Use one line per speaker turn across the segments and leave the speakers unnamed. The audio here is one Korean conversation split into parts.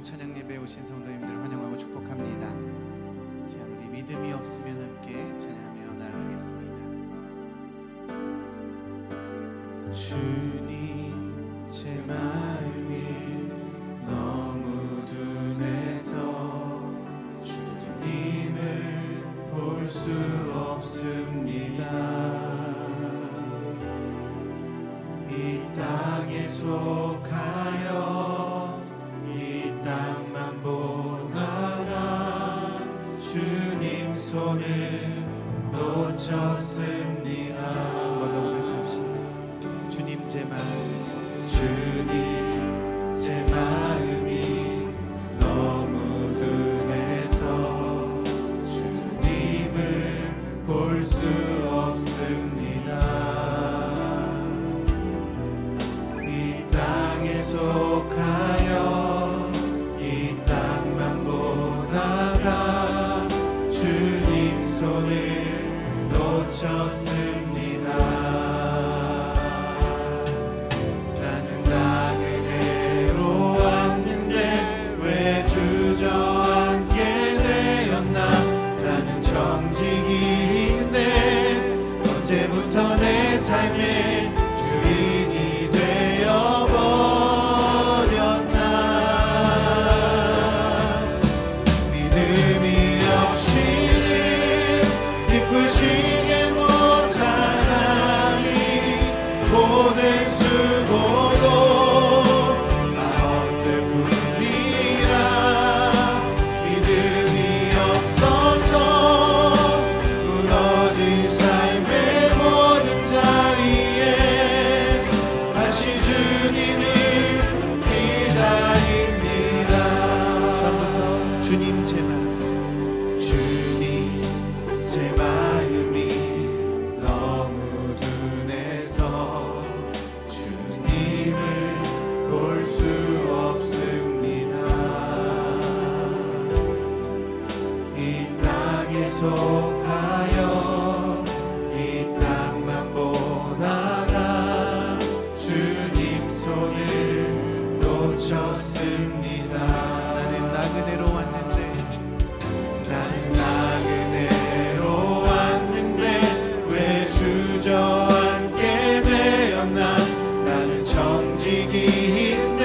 찬양 예배에 오신 성도님들 환영하고 축복합니다. 자, 우리 믿음이 없으면 함께 찬양하며 나아가겠습니다. 주님, 제 마음이 너무 둔해서 주님을 볼 수 없습니다. 이 땅에 속하여 이 땅만 보다가 주님 손을 놓쳤습니다. 한번 더 고백합시다. 주님, 제 마음, 주님, 제 마음이 너무 둔해서 주님을 볼 수 없습니다. 이 땅에 속하여 이 땅만 보다가 주님 손을 놓쳤습니다. 나는 나그네로 왔는데 왜 주저앉게 되었나. 나는 정직인데 언제부터 내 삶의 주인이 되어버렸나. 믿음이 없이는 기쁘시게 못하나니 모든 수고도 다 헛될 뿐이라. 믿음이 없어서 무너진 삶의 모든 자리에 다시 주님을 기다립니다. 처음부터 주님, 제 마음, 주님, 제 마음이 너무 둔해서 주님을 볼 수 없습니다. 이 땅에 속하여 이 땅만 보다가 주님 손을 놓쳤습니다. 나는 나그네로 왔는데 왜 주저앉게 되었나. 나는 정직인데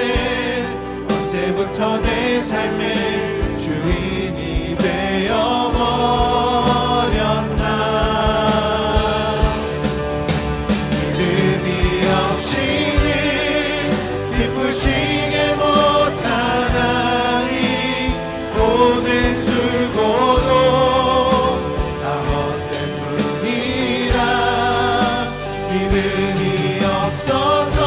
언제부터 내 삶의 주인이 되어버렸나. 믿음이 없이는 기쁘시게 못하나니 모든 수고도 다 헛된 뿐이라. 믿음이 없어서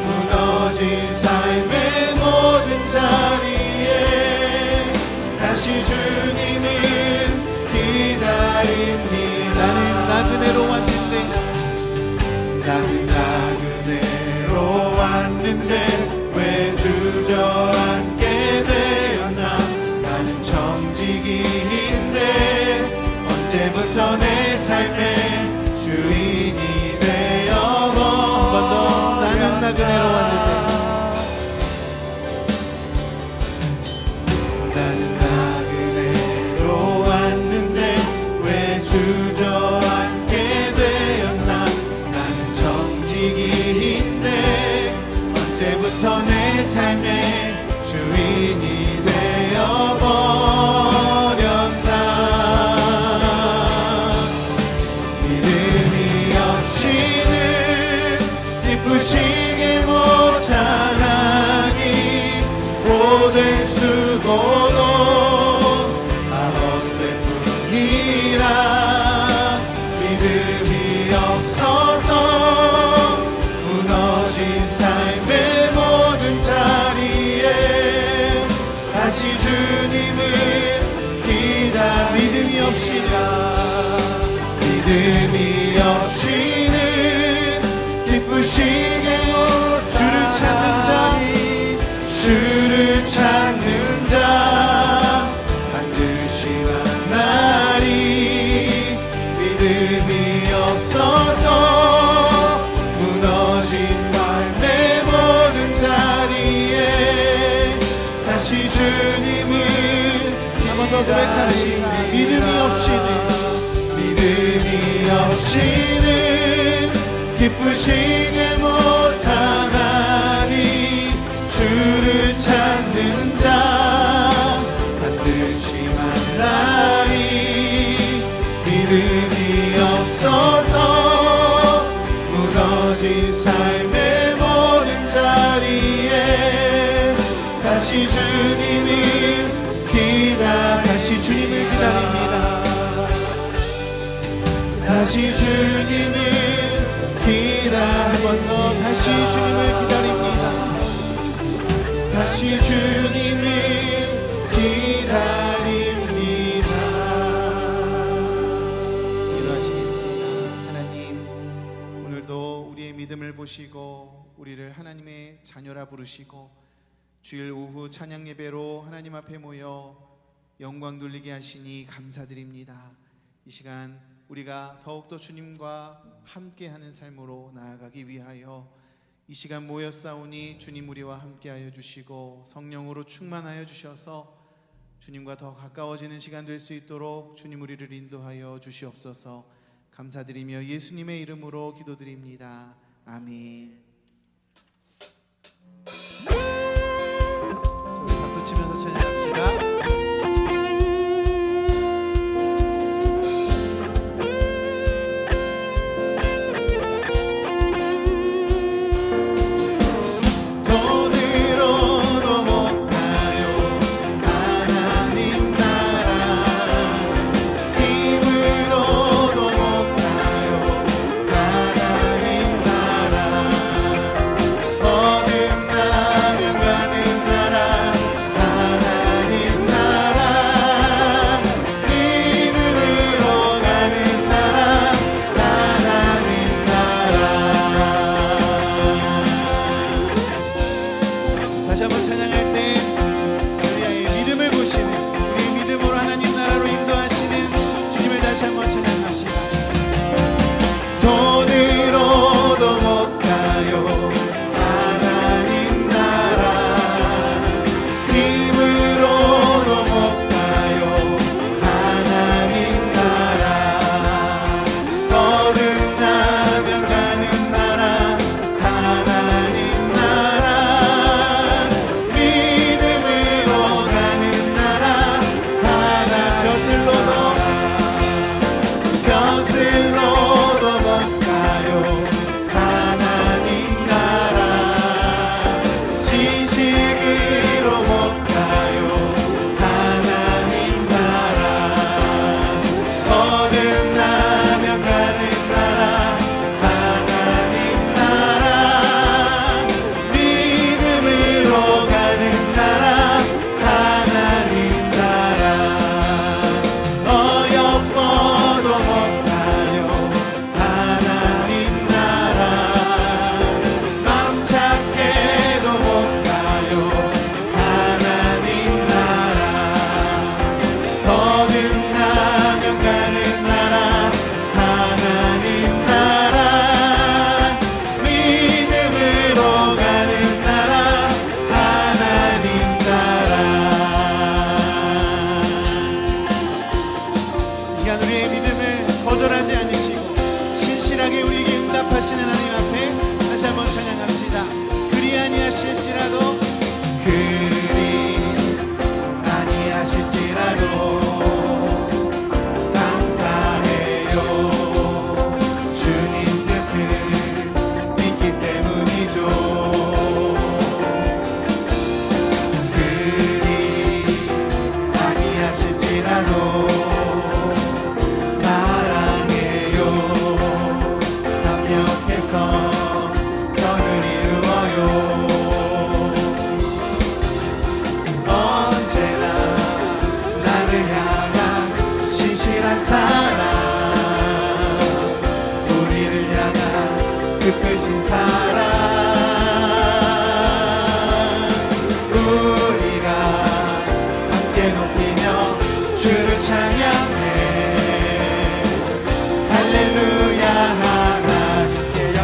무너진 삶의 모든 자리에 다시 주님을 기다립니다. 나는 나그네로 왔는데 왜 주저앉게 되었나. 나는 정직인데 언제부터 내 삶의 주인이 되어버렸나. 나는 나그네로 왔는데 왜 주저앉게 되었나. 나는 정직인데 언제부터 내 삶의 주인이 되어버렸나. 믿음이 없이는 기쁘시게 못하나니 모든 수고도 다 헛될 뿐이라. 믿음이 없어서 무너진 삶의 모든 자리에 다시 주님을 믿음이 없이는 기쁘시게 주를 찾는 자 반드시 만나리. 믿음이 없어서 무너진 삶의 모든 자리에 더욱더 고백합시다. 믿음이 없이는 기쁘시게 못하나니 주를 찾는 자 반드시 만나리. 믿음이 없어서 무너진 삶의 모든 자리에 다시 주님을 기다립니다. 다시 주님을 한 번 더 다시 주님을 기다립니다. 다시 주님을 기다립니다. 기도하시겠습니다. 하나님, 오늘도 우리의 믿음을 보시고 우리를 하나님의 자녀라 부르시고 주일 오후 찬양 예배로 하나님 앞에 모여 영광 돌리게 하시니 감사드립니다. 이 시간 우리가 더욱더 주님과 함께하는 삶으로 나아가기 위하여 이 시간 모였사오니 주님 우리와 함께하여 주시고 성령으로 충만하여 주셔서 주님과 더 가까워지는 시간 될 수 있도록 주님 우리를 인도하여 주시옵소서. 감사드리며 예수님의 이름으로 기도드립니다. 아멘. 우리 박수 치면서 찬양합시다. 하시는 하나님 앞에 다시 한번 찬양합시다. 그리 아니하실지라도 감사해요. 주님 뜻을 믿기 때문이죠. 그리 아니하실지라도 선을 이루어요. 언제나 나를 향한 신실한 사랑, 우리를 향한 그 크신 사랑, 우리가 함께 높이며 주를 찬양해. 할렐루야.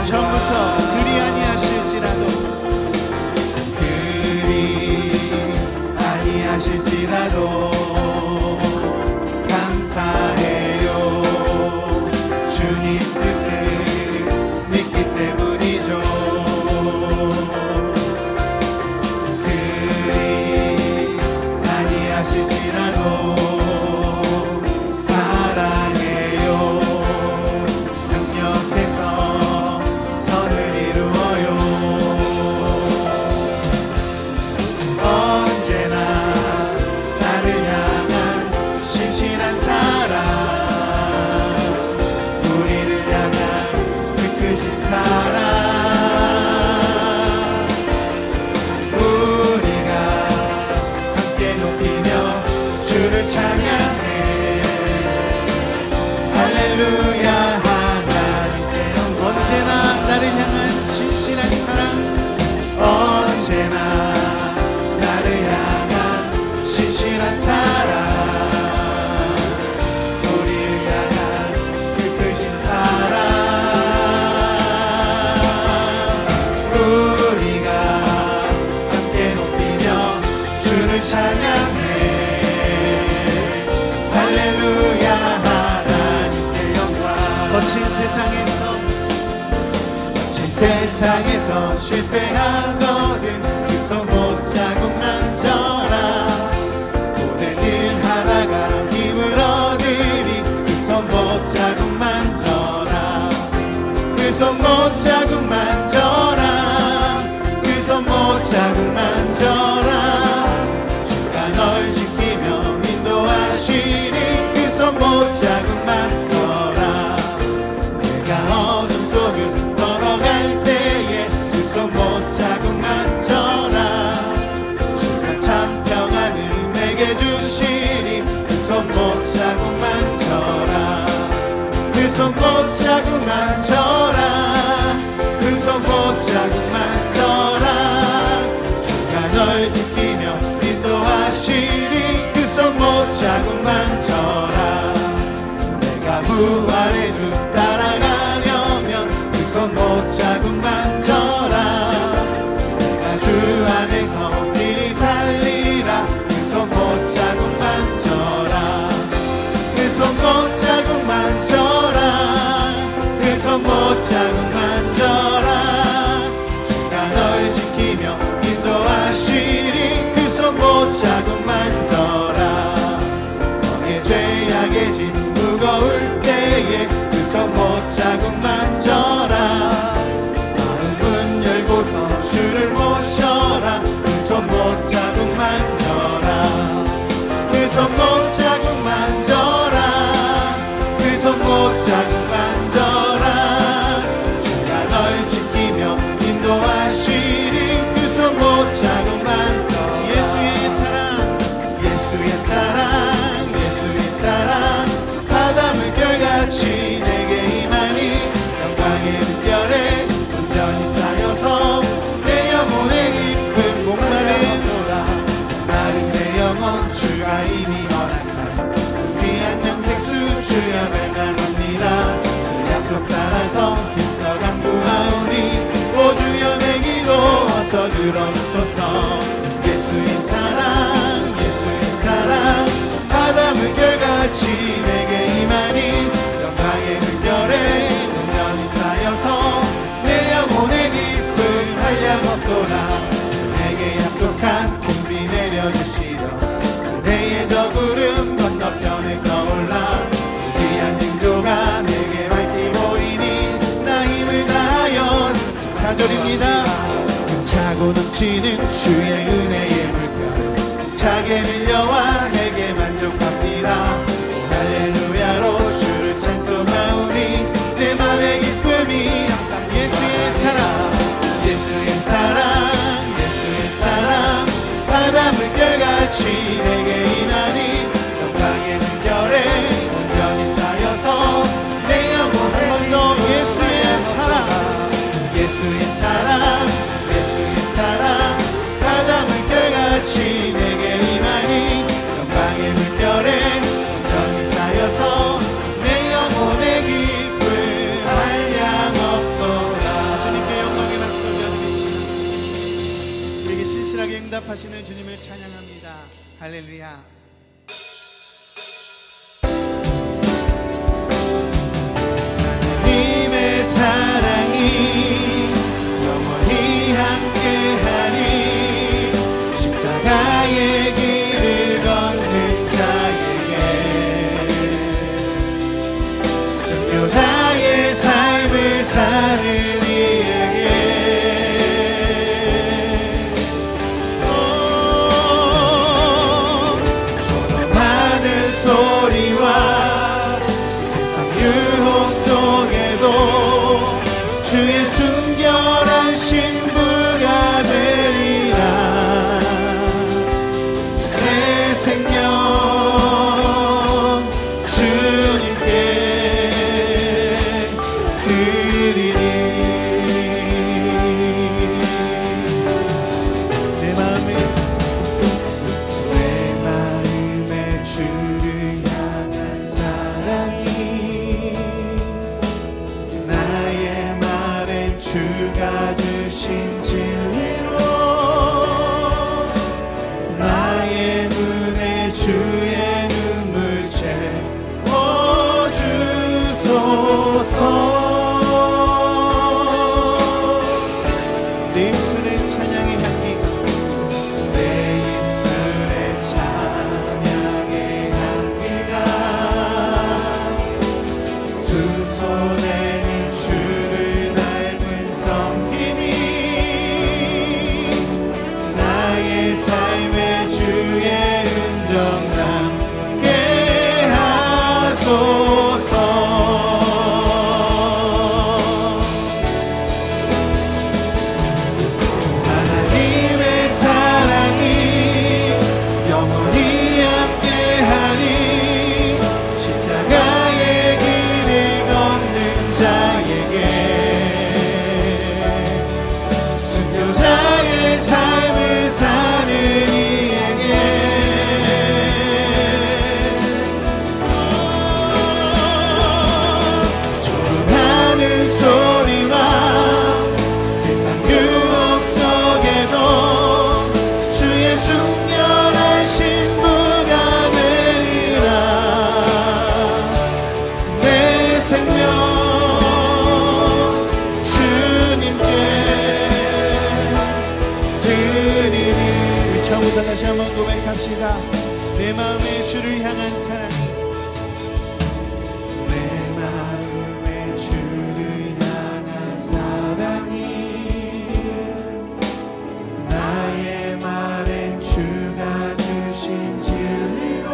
처음부터 그리 아니하실지라도 할렐루야 하나님께 언제나 나를 향한 신실한 사랑 언제나 나를 향한 신실한 사랑 우리를 향한 그 크신 사랑 우리가 함께 높이며 주를 찬양해 할렐루야 하나님께 영광 거친 세상에서 실패하거든 그 손 못자국만 져라 모든 일 하다가 힘을 얻으니 그 손 못자국만 져라 그 손 못자국만 져라 그 손 못자국만 져라 주가 널 지키며 인도하시니 그 손 못자국만 져라 내가 어둠 속을 걸어갈 때에 그 손 못자국만 져라 주가 참 평안을 내게 주시니 그 손 못자국만 져라 그 손 못자국만 져라 그 손 못자국만 져라 주가 널 지키며 인도하시니 그 손 못자국만 져라 내가 부활의 주 따라가려면 그 손 못자국만 져라 내가 주 안에서 길이 살리라 그 손 못자국만 져라 그 손 못자국만 져라 그 손 못자국만 져라 주가 널 지키며 인도하시니 그 손 못자국만 져라 너의 죄악의 짐 무거울 때에 그 손 못자국만 져라 마음 문 열고서 주를 모셔라 그 손 못자국만 져라 그 손 못자국만 져라 그 손 못자국만 져라 주가 널 지키며 인도하시니 그 손 못자국만 져라 예수의 사랑 예수의 사랑 예수의 사랑 바닷물 결같이 내게 임하니 영광의 물결에 온전히 쌓여서 내 영혼의 깊은 목마르도다 마른 내 영혼 주가 이미 허락한 귀한 영생수 주여 멸망합니다 그 약속 따라서 힘써 강구하오니 오 주여 내 기도 어서 들어주소서 예수의 사랑 예수의 사랑 바닷물 결같이 내게 임하니 영광의 물결에 온전히 쌓여서 내 영혼의 깊은 한량 없도다 내게 약속한 공비 내려주시려 그대의 저 구름 건너편에 떠올라 귀한 징조가 내게 밝히 보이니 나 힘을 다하여 4절입니다 차고 넘치는 주의 은혜의 물결 차게 밀려와 내게 만족합니다 오 할렐루야로 주를 찬송하오니 내 맘의 기쁨이 항상 예수의 사랑 예수의 사랑 예수의 사랑 바닷물 결같이 내게 임하니 영광의 물결에 온전히 쌓여서 내 영혼 한 번 더 예수의 사랑 예수의 사랑 예수의 사랑 바닷물 결같이 내게 임하니 영광의 물결에 온전히 쌓여서 내 영혼의 기쁨 한량 없도다 주님께 영광의 박수 올려드리시며 우리에게 신실하게 응답하시는 주님을 찬양합니다 할렐루야 하나님의 사랑이 영원히 함께하니 십자가의 길을 걷는 자에게 순교자의 삶을 사는 이에게 하나님의 사랑이 영원히 함께하니 십자가의 길을 걷는 자에게 순교자의 삶을 사는 이에게 조롱하는 소리와 세상 유혹 속에도 주의 순결한 신부가 되리라. 내 생명 주님께 드리리. 처음부터 다시 한번 고백합시다. 내 마음에 주를 향한 사랑이, 내 마음에 주를 향한 사랑이, 나의 말엔 주가 주신 진리로,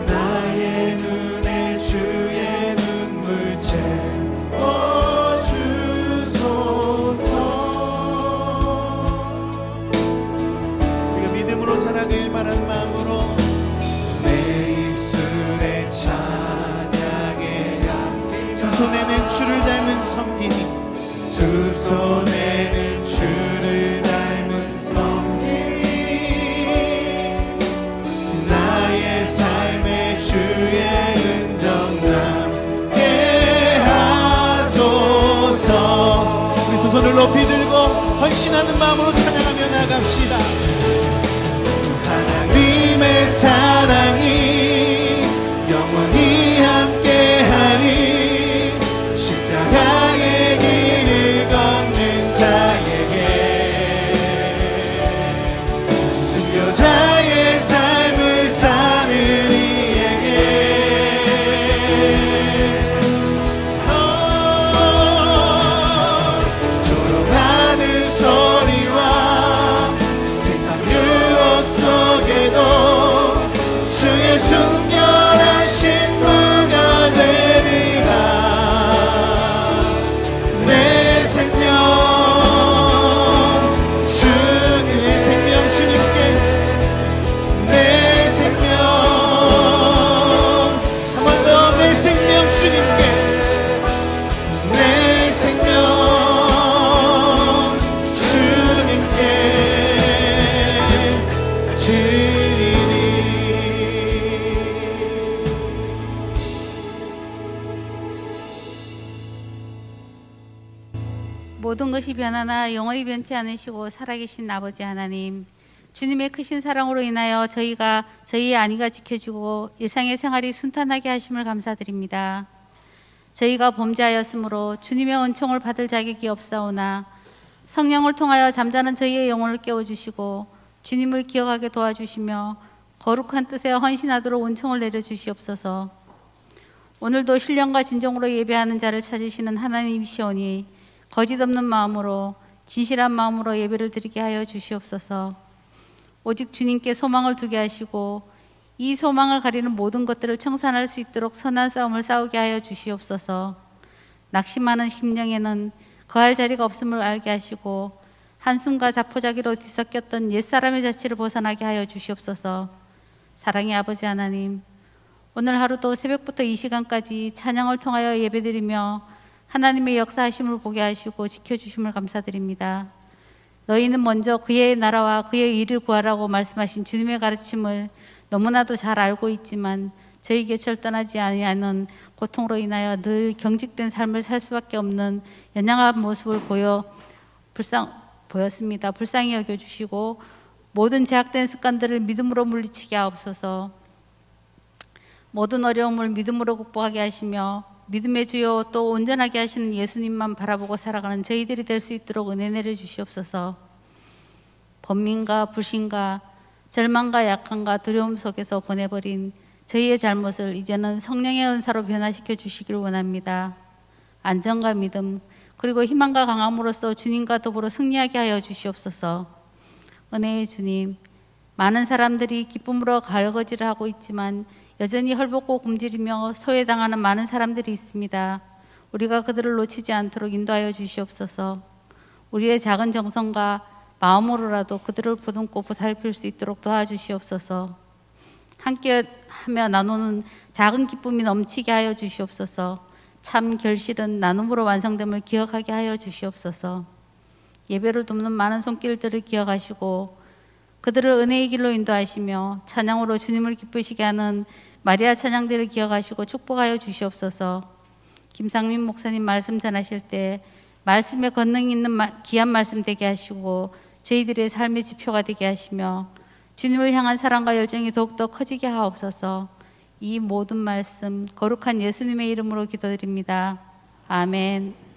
나의 눈에 주의 눈물 채워주소서. 우리가 믿음으로 살아가길 바라는 마음으로 내 입술에 찬양의 향기, 두 손에는 주를 닮은 섬김이, 두 손에는 주를 닮은 섬김이, 나의 삶에 주의 은정 담게 하소서. 우리 두 손을 높이 들고 헌신하는 마음으로 찬양하며 나갑시다. 하나님의 사랑이 영원히 함께하니 십자가의 길을 걷는 자에게 순교자의 삶을 사는 이에게 조롱하는 소리와 세상 유혹 속에도 주의 순결한 신부가 되리라. 내 생명 주님께, 내 생명 한 번 더, 내 생명 주님께, 내 생명 주님께 드리리.
모든 것이 변하나 영원히 변치 않으시고 살아계신 아버지 하나님, 주님의 크신 사랑으로 인하여 저희의 안위가 지켜지고 일상의 생활이 순탄하게 하심을 감사드립니다. 저희가 범죄하였으므로 주님의 은총을 받을 자격이 없사오나 성령을 통하여 잠자는 저희의 영혼을 깨워주시고 주님을 기억하게 도와주시며 거룩한 뜻에 헌신하도록 은총을 내려주시옵소서. 오늘도 신령과 진정으로 예배하는 자를 찾으시는 하나님이시오니 거짓 없는 마음으로 진실한 마음으로 예배를 드리게 하여 주시옵소서. 오직 주님께 소망을 두게 하시고 이 소망을 가리는 모든 것들을 청산할 수 있도록 선한 싸움을 싸우게 하여 주시옵소서. 낙심하는 심령에는 거할 자리가 없음을 알게 하시고 한숨과 자포자기로 뒤섞였던 옛사람의 자취를 벗어나게 하여 주시옵소서. 사랑의 아버지 하나님, 오늘 하루도 새벽부터 이 시간까지 찬양을 통하여 예배드리며 하나님의 역사하심을 보게 하시고 지켜주심을 감사드립니다. 너희는 먼저 그의 나라와 그의 일을 구하라고 말씀하신 주님의 가르침을 너무나도 잘 알고 있지만 저희 곁을 떠나지 아니하는 고통으로 인하여 늘 경직된 삶을 살 수밖에 없는 연약한 모습을 보였습니다. 불쌍히 여겨주시고 모든 제약된 습관들을 믿음으로 물리치게 하옵소서. 모든 어려움을 믿음으로 극복하게 하시며 믿음의 주요 또 온전하게 하시는 예수님만 바라보고 살아가는 저희들이 될 수 있도록 은혜 내려 주시옵소서. 번민과 불신과 절망과 약함과 두려움 속에서 보내버린 저희의 잘못을 이제는 성령의 은사로 변화시켜 주시길 원합니다. 안정과 믿음 그리고 희망과 강함으로써 주님과 더불어 승리하게 하여 주시옵소서. 은혜의 주님, 많은 사람들이 기쁨으로 가을거지를 하고 있지만 여전히 헐벗고 굶주리며 소외당하는 많은 사람들이 있습니다. 우리가 그들을 놓치지 않도록 인도하여 주시옵소서. 우리의 작은 정성과 마음으로라도 그들을 보듬고 보살필 수 있도록 도와주시옵소서. 함께하며 나누는 작은 기쁨이 넘치게 하여 주시옵소서. 참 결실은 나눔으로 완성됨을 기억하게 하여 주시옵소서. 예배를 돕는 많은 손길들을 기억하시고 그들을 은혜의 길로 인도하시며 찬양으로 주님을 기쁘시게 하는 마리아 찬양들을 기억하시고 축복하여 주시옵소서. 김상민 목사님 말씀 전하실 때 말씀에 권능 있는 귀한 말씀 되게 하시고 저희들의 삶의 지표가 되게 하시며 주님을 향한 사랑과 열정이 더욱더 커지게 하옵소서. 이 모든 말씀 거룩한 예수님의 이름으로 기도드립니다. 아멘.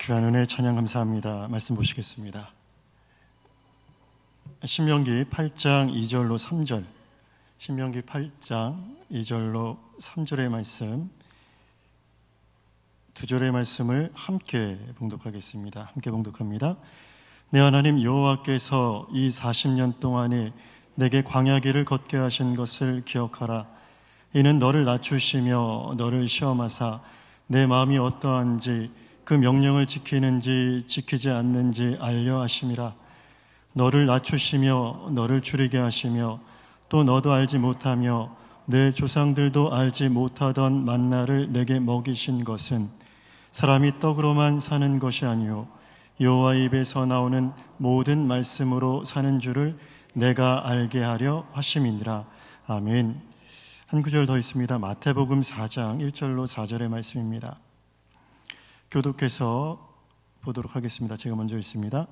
귀한 은혜 찬양 감사합니다. 말씀 보시겠습니다. 신명기 8장 2절로 3절, 신명기 8장 2절로 3절의 말씀, 두 절의 말씀을 함께 봉독하겠습니다. 함께 봉독합니다. 내 하나님 여호와께서 이 40년 동안에 내게 광야길을 걷게 하신 것을 기억하라. 이는 너를 낮추시며 너를 시험하사 내 마음이 어떠한지 그 명령을 지키는지 지키지 않는지 알려 하심이라. 너를 낮추시며 너를 줄이게 하시며 또 너도 알지 못하며 내 조상들도 알지 못하던 만나를 내게 먹이신 것은 사람이 떡으로만 사는 것이 아니요 여호와의 입에서 나오는 모든 말씀으로 사는 줄을 내가 알게 하려 하심이니라. 아멘. 한 구절 더 있습니다. 마태복음 4장 1절로 4절의 말씀입니다. 교독해서 보도록 하겠습니다. 제가 먼저 읽습니다.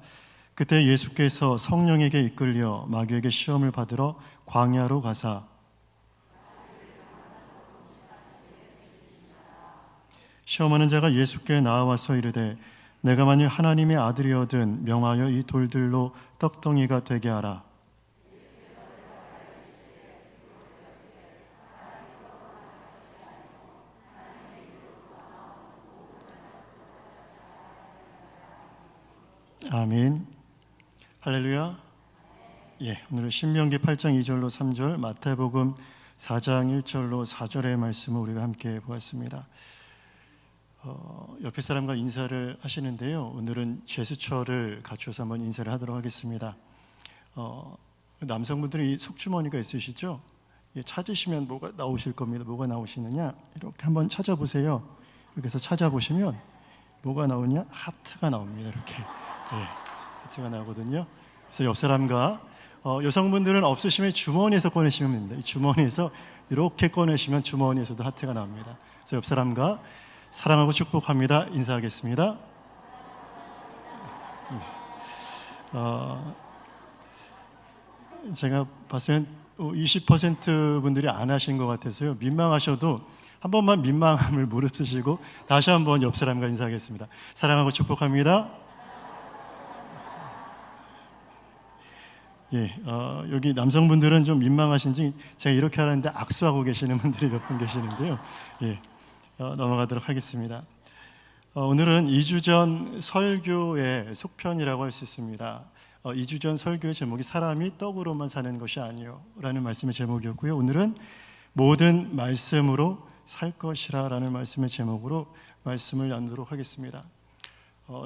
그때 예수께서 성령에게 이끌려 마귀에게 시험을 받으러 광야로 가사 시험하는 자가 예수께 나와서 이르되 내가 만일 하나님의 아들이거든 명하여 이 돌들로 떡덩이가 되게 하라. 아멘. 할렐루야. 예, 오늘은 신명기 8장 2절로 3절, 마태복음 4장 1절로 4절의 말씀을 우리가 함께 보았습니다. 옆에 사람과 인사를 하시는데요. 오늘은 제스처를 갖춰서 한번 인사를 하도록 하겠습니다. 남성분들이 속주머니가 있으시죠? 예, 찾으시면 뭐가 나오실 겁니다. 뭐가 나오시느냐? 이렇게 한번 찾아보세요. 이렇게 해서 찾아보시면 뭐가 나오냐? 하트가 나옵니다. 이렇게. 네, 하트가 나오거든요. 그래서 옆 사람과 여성분들은 없으시면 주머니에서 꺼내시면 됩니다. 이 주머니에서 이렇게 꺼내시면 주머니에서도 하트가 나옵니다. 그래서 옆 사람과 사랑하고 축복합니다. 인사하겠습니다. 제가 봤을 땐 20% 분들이 안 하신 것 같아서요. 민망하셔도 한 번만 민망함을 무릅쓰시고 다시 한번 옆 사람과 인사하겠습니다. 사랑하고 축복합니다. 예, 여기 남성분들은 좀 민망하신지 제가 이렇게 하라는데 악수하고 계시는 분들이 몇 분 계시는데요. 예, 넘어가도록 하겠습니다. 오늘은 2주 전 설교의 속편이라고 할 수 있습니다. 2주 전 설교의 제목이 사람이 떡으로만 사는 것이 아니요 라는 말씀의 제목이었고요. 오늘은 모든 말씀으로 살 것이라 라는 말씀의 제목으로 말씀을 나누도록 하겠습니다.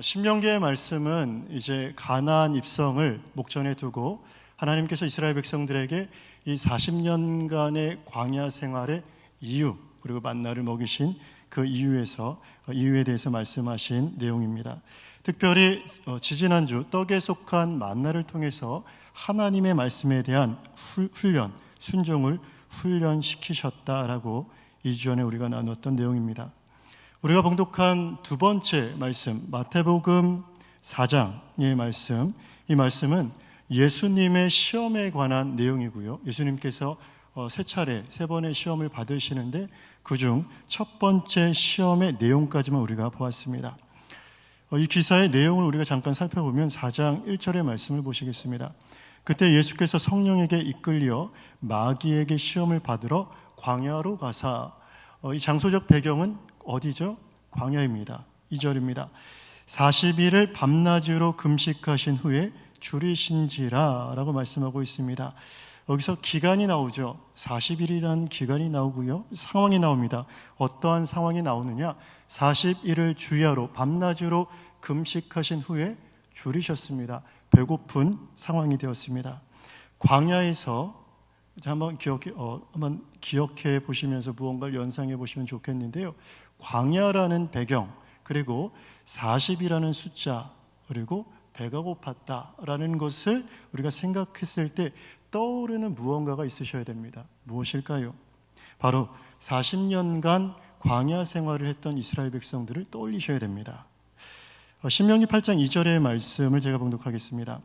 신명기의 말씀은 이제 가나안 입성을 목전에 두고 하나님께서 이스라엘 백성들에게 이 40년간의 광야 생활의 이유 그리고 만나를 먹이신 그 이유에 대해서 말씀하신 내용입니다. 특별히 지지난주 떡에 속한 만나를 통해서 하나님의 말씀에 대한 훈련, 순종을 훈련시키셨다라고 2주 전에 우리가 나눴던 내용입니다. 우리가 봉독한 두 번째 말씀, 마태복음 4장의 말씀, 이 말씀은 예수님의 시험에 관한 내용이고요. 예수님께서 세 번의 시험을 받으시는데 그중 첫 번째 시험의 내용까지만 우리가 보았습니다. 이 기사의 내용을 우리가 잠깐 살펴보면 4장 1절의 말씀을 보시겠습니다. 그때 예수께서 성령에게 이끌려 마귀에게 시험을 받으러 광야로 가사, 이 장소적 배경은 어디죠? 광야입니다. 2절입니다. 40일을 밤낮으로 금식하신 후에 줄이신지라 라고 말씀하고 있습니다. 여기서 기간이 나오죠. 40일이라는 기간이 나오고요. 상황이 나옵니다. 어떠한 상황이 나오느냐? 40일을 주야로 밤낮으로 금식하신 후에 줄이셨습니다. 배고픈 상황이 되었습니다. 광야에서 한번 기억해 보시면서 무언가를 연상해 보시면 좋겠는데요. 광야라는 배경, 그리고 40이라는 숫자, 그리고 배가 고팠다라는 것을 우리가 생각했을 때 떠오르는 무언가가 있으셔야 됩니다. 무엇일까요? 바로 40년간 광야 생활을 했던 이스라엘 백성들을 떠올리셔야 됩니다. 신명기 8장 2절의 말씀을 제가 봉독하겠습니다.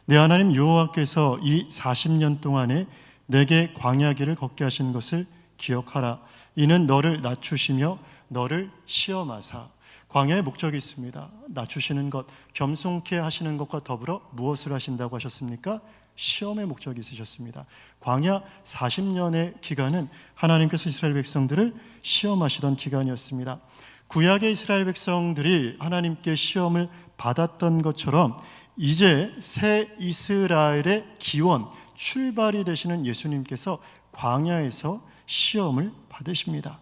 내 하나님 여호와께서 이 40년 동안에 내게 광야길을 걷게 하신 것을 기억하라. 이는 너를 낮추시며 너를 시험하사 광야의 목적이 있습니다. 낮추시는 것, 겸손케 하시는 것과 더불어 무엇을 하신다고 하셨습니까? 시험의 목적이 있으셨습니다. 광야 40년의 기간은 하나님께서 이스라엘 백성들을 시험하시던 기간이었습니다. 구약의 이스라엘 백성들이 하나님께 시험을 받았던 것처럼 이제 새 이스라엘의 기원, 출발이 되시는 예수님께서 광야에서 시험을 받으십니다.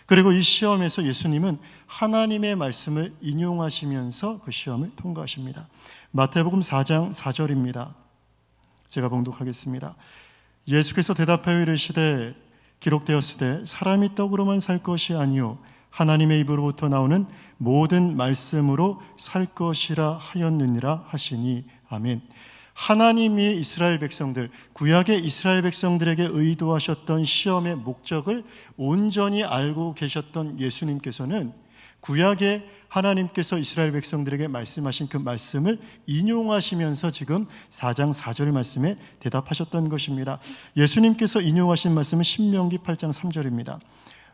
그리고 이 시험에서 예수님은 하나님의 말씀을 인용하시면서 그 시험을 통과하십니다. 마태복음 4장 4절입니다. 제가 봉독하겠습니다. 예수께서 대답하여 이르시되 기록되었으되 사람이 떡으로만 살 것이 아니요 하나님의 입으로부터 나오는 모든 말씀으로 살 것이라 하였느니라 하시니 아멘. 하나님이 이스라엘 백성들, 구약의 이스라엘 백성들에게 의도하셨던 시험의 목적을 온전히 알고 계셨던 예수님께서는 구약의 하나님께서 이스라엘 백성들에게 말씀하신 그 말씀을 인용하시면서 지금 4장 4절 말씀에 대답하셨던 것입니다. 예수님께서 인용하신 말씀은 신명기 8장 3절입니다.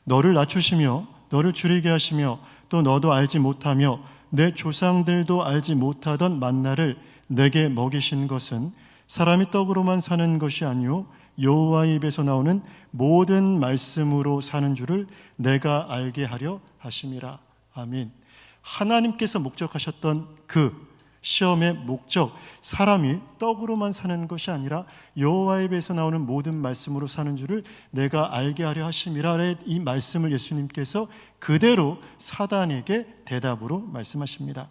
너를 낮추시며 너를 줄이게 하시며 또 너도 알지 못하며 내 조상들도 알지 못하던 만나를 내게 먹이신 것은 사람이 떡으로만 사는 것이 아니요 여호와의 입에서 나오는 모든 말씀으로 사는 줄을 내가 알게 하려 하심이라. 아멘. 하나님께서 목적하셨던 그 시험의 목적, 사람이 떡으로만 사는 것이 아니라 여호와의 입에서 나오는 모든 말씀으로 사는 줄을 내가 알게 하려 하심이라의 이 말씀을 예수님께서 그대로 사단에게 대답으로 말씀하십니다.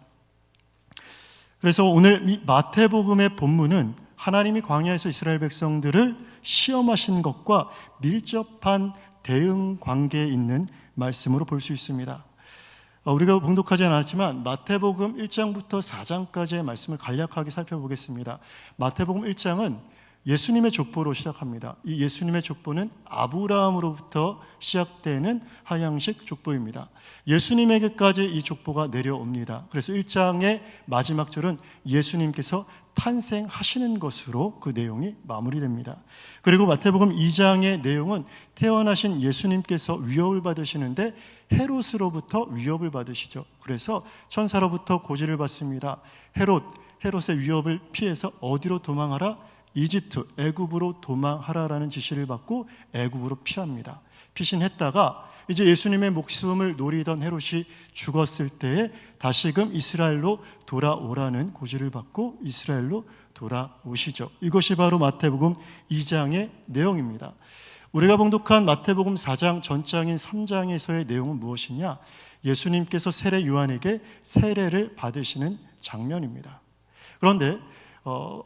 그래서 오늘 이 마태복음의 본문은 하나님이 광야에서 이스라엘 백성들을 시험하신 것과 밀접한 대응 관계에 있는 말씀으로 볼 수 있습니다. 우리가 봉독하지 않았지만 마태복음 1장부터 4장까지의 말씀을 간략하게 살펴보겠습니다. 마태복음 1장은 예수님의 족보로 시작합니다. 이 예수님의 족보는 아브라함으로부터 시작되는 하향식 족보입니다. 예수님에게까지 이 족보가 내려옵니다. 그래서 1장의 마지막 절은 예수님께서 탄생하시는 것으로 그 내용이 마무리됩니다. 그리고 마태복음 2장의 내용은 태어나신 예수님께서 위협을 받으시는데 헤롯으로부터 위협을 받으시죠. 그래서 천사로부터 고지를 받습니다. 헤롯의 위협을 피해서 어디로 도망하라? 이집트, 애굽으로 도망하라라는 지시를 받고 애굽으로 피합니다. 피신했다가 이제 예수님의 목숨을 노리던 헤롯이 죽었을 때에 다시금 이스라엘로 돌아오라는 고지를 받고 이스라엘로 돌아오시죠. 이것이 바로 마태복음 2장의 내용입니다. 우리가 봉독한 마태복음 4장 전장인 3장에서의 내용은 무엇이냐? 예수님께서 세례 요한에게 세례를 받으시는 장면입니다. 그런데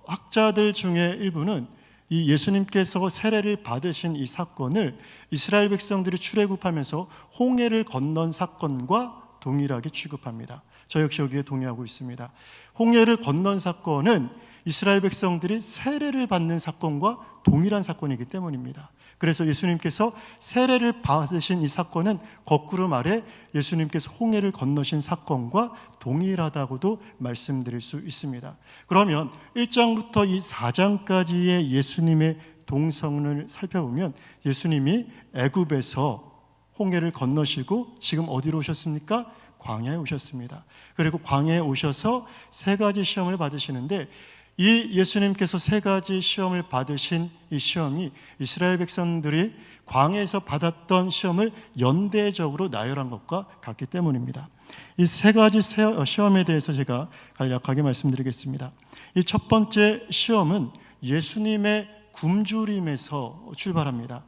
학자들 중에 일부는 이 예수님께서 세례를 받으신 이 사건을 이스라엘 백성들이 출애굽하면서 홍해를 건넌 사건과 동일하게 취급합니다. 저 역시 여기에 동의하고 있습니다. 홍해를 건넌 사건은 이스라엘 백성들이 세례를 받는 사건과 동일한 사건이기 때문입니다. 그래서 예수님께서 세례를 받으신 이 사건은 거꾸로 말해 예수님께서 홍해를 건너신 사건과 동일하다고도 말씀드릴 수 있습니다. 그러면 1장부터 이 4장까지의 예수님의 동선을 살펴보면 예수님이 애굽에서 홍해를 건너시고 지금 어디로 오셨습니까? 광야에 오셨습니다. 그리고 광야에 오셔서 세 가지 시험을 받으시는데 이 예수님께서 세 가지 시험을 받으신 이 시험이 이스라엘 백성들이 광야에서 받았던 시험을 연대적으로 나열한 것과 같기 때문입니다. 이 세 가지 시험에 대해서 제가 간략하게 말씀드리겠습니다. 이 첫 번째 시험은 예수님의 굶주림에서 출발합니다.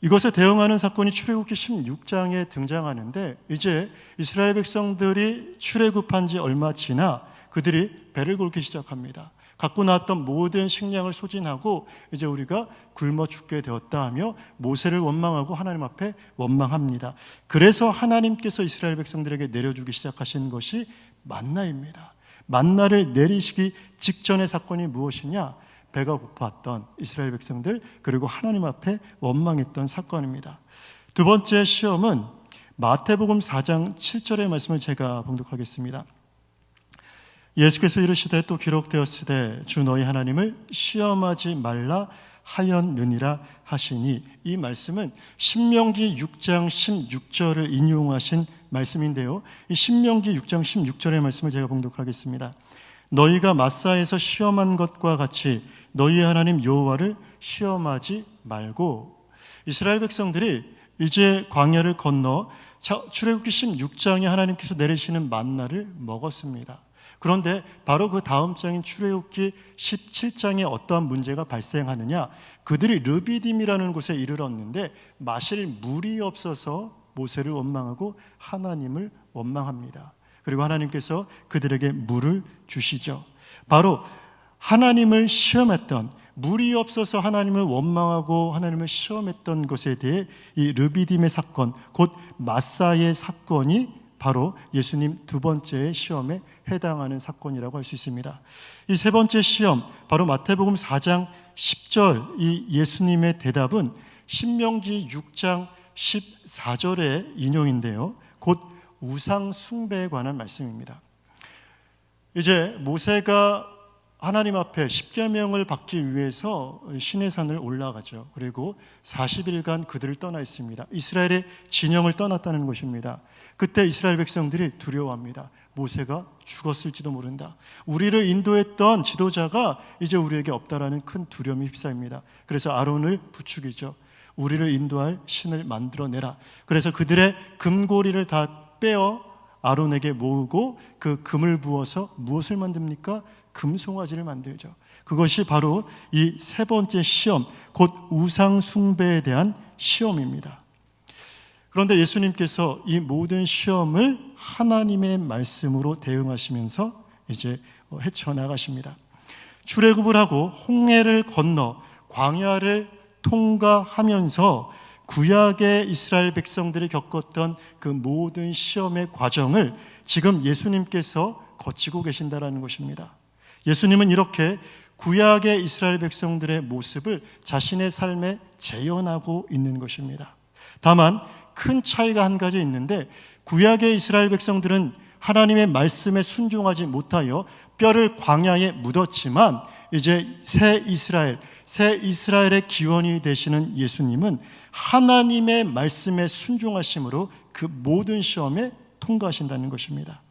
이것에 대응하는 사건이 출애굽기 16장에 등장하는데 이제 이스라엘 백성들이 출애굽한 지 얼마 지나 그들이 배를 고르기 시작합니다. 갖고 나왔던 모든 식량을 소진하고 이제 우리가 굶어 죽게 되었다 하며 모세를 원망하고 하나님 앞에 원망합니다. 그래서 하나님께서 이스라엘 백성들에게 내려주기 시작하신 것이 만나입니다. 만나를 내리시기 직전의 사건이 무엇이냐? 배가 고팠던 이스라엘 백성들 그리고 하나님 앞에 원망했던 사건입니다. 두 번째 시험은 마태복음 4장 7절의 말씀을 제가 봉독하겠습니다. 예수께서 이르시되 또 기록되었으되 주 너희 하나님을 시험하지 말라 하였느니라 하시니 이 말씀은 신명기 6장 16절을 인용하신 말씀인데요. 이 신명기 6장 16절의 말씀을 제가 봉독하겠습니다. 너희가 마사에서 시험한 것과 같이 너희 하나님 여호와를 시험하지 말고. 이스라엘 백성들이 이제 광야를 건너 출애굽기 16장에 하나님께서 내리시는 만나를 먹었습니다. 그런데 바로 그 다음 장인 출애굽기 17장에 어떠한 문제가 발생하느냐, 그들이 르비딤이라는 곳에 이르렀는데 마실 물이 없어서 모세를 원망하고 하나님을 원망합니다. 그리고 하나님께서 그들에게 물을 주시죠. 바로 하나님을 시험했던, 물이 없어서 하나님을 원망하고 하나님을 시험했던 것에 대해 이 르비딤의 사건, 곧 마사의 사건이 바로 예수님 두 번째 시험에 해당하는 사건이라고 할 수 있습니다. 이 세 번째 시험, 바로 마태복음 4장 10절 이 예수님의 대답은 신명기 6장 14절의 인용인데요. 곧 우상 숭배에 관한 말씀입니다. 이제 모세가 하나님 앞에 십계명을 받기 위해서 시내산을 올라가죠. 그리고 40일간 그들을 떠나 있습니다. 이스라엘의 진영을 떠났다는 것입니다. 그때 이스라엘 백성들이 두려워합니다. 모세가 죽었을지도 모른다. 우리를 인도했던 지도자가 이제 우리에게 없다라는 큰 두려움이 휩싸입니다. 그래서 아론을 부추기죠. 우리를 인도할 신을 만들어내라. 그래서 그들의 금고리를 다 빼어 아론에게 모으고 그 금을 부어서 무엇을 만듭니까? 금송아지를 만들죠. 그것이 바로 이 세 번째 시험, 곧 우상 숭배에 대한 시험입니다. 그런데 예수님께서 이 모든 시험을 하나님의 말씀으로 대응하시면서 이제 헤쳐나가십니다. 출애굽을 하고 홍해를 건너 광야를 통과하면서 구약의 이스라엘 백성들이 겪었던 그 모든 시험의 과정을 지금 예수님께서 거치고 계신다라는 것입니다. 예수님은 이렇게 구약의 이스라엘 백성들의 모습을 자신의 삶에 재현하고 있는 것입니다. 다만 큰 차이가 한 가지 있는데, 구약의 이스라엘 백성들은 하나님의 말씀에 순종하지 못하여 뼈를 광야에 묻었지만, 이제 새 이스라엘의 기원이 되시는 예수님은 하나님의 말씀에 순종하심으로 그 모든 시험에 통과하신다는 것입니다.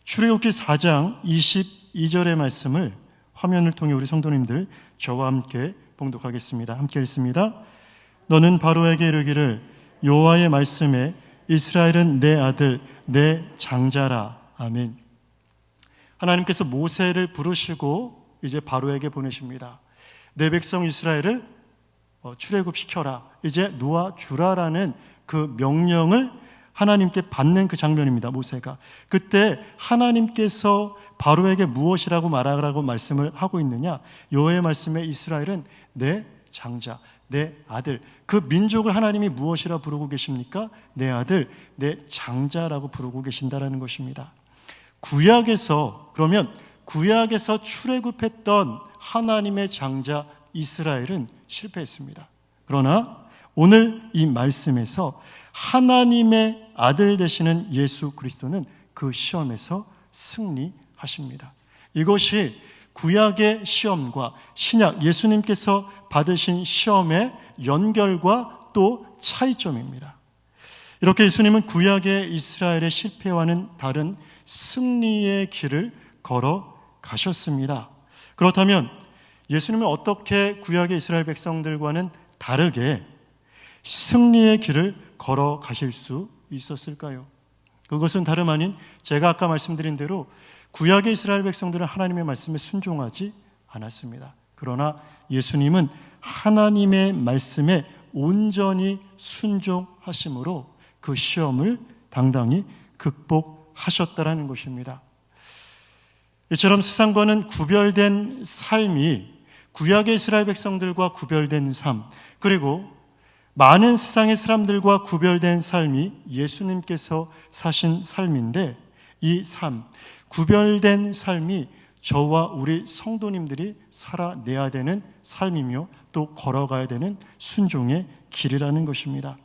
출애굽기 4장 22절의 말씀을 화면을 통해 우리 성도님들 저와 함께 봉독하겠습니다. 함께 읽습니다. 너는 바로에게 이르기를 여호와의 말씀에 이스라엘은 내 아들 내 장자라. 아멘. 하나님께서 모세를 부르시고 이제 바로에게 보내십니다. 내 백성 이스라엘을 출애굽시켜라, 이제 놓아주라라는 그 명령을 하나님께 받는 그 장면입니다. 모세가 그때 하나님께서 바로에게 무엇이라고 말하라고 말씀을 하고 있느냐, 여호와의 말씀에 이스라엘은 내 장자, 내 아들. 그 민족을 하나님이 무엇이라 부르고 계십니까? 내 아들, 내 장자라고 부르고 계신다라는 것입니다. 구약에서 출애굽했던 하나님의 장자 이스라엘은 실패했습니다. 그러나 오늘 이 말씀에서 하나님의 아들 되시는 예수 그리스도는 그 시험에서 승리하십니다. 이것이 구약의 시험과 신약 예수님께서 받으신 시험의 연결과 또 차이점입니다. 이렇게 예수님은 구약의 이스라엘의 실패와는 다른 승리의 길을 걸어가셨습니다. 그렇다면 예수님은 어떻게 구약의 이스라엘 백성들과는 다르게 승리의 길을 걸어가실 수 있었을까요? 그것은 다름 아닌 제가 아까 말씀드린 대로 구약의 이스라엘 백성들은 하나님의 말씀에 순종하지 않았습니다. 그러나 예수님은 하나님의 말씀에 온전히 순종하심으로 그 시험을 당당히 극복하셨다라는 것입니다. 이처럼 세상과는 구별된 삶이, 구약의 이스라엘 백성들과 구별된 삶, 그리고 많은 세상의 사람들과 구별된 삶이 예수님께서 사신 삶인데, 이 삶, 구별된 삶이 저와 우리 성도님들이 살아내야 되는 삶이며 또 걸어가야 되는 순종의 길이라는 것입니다.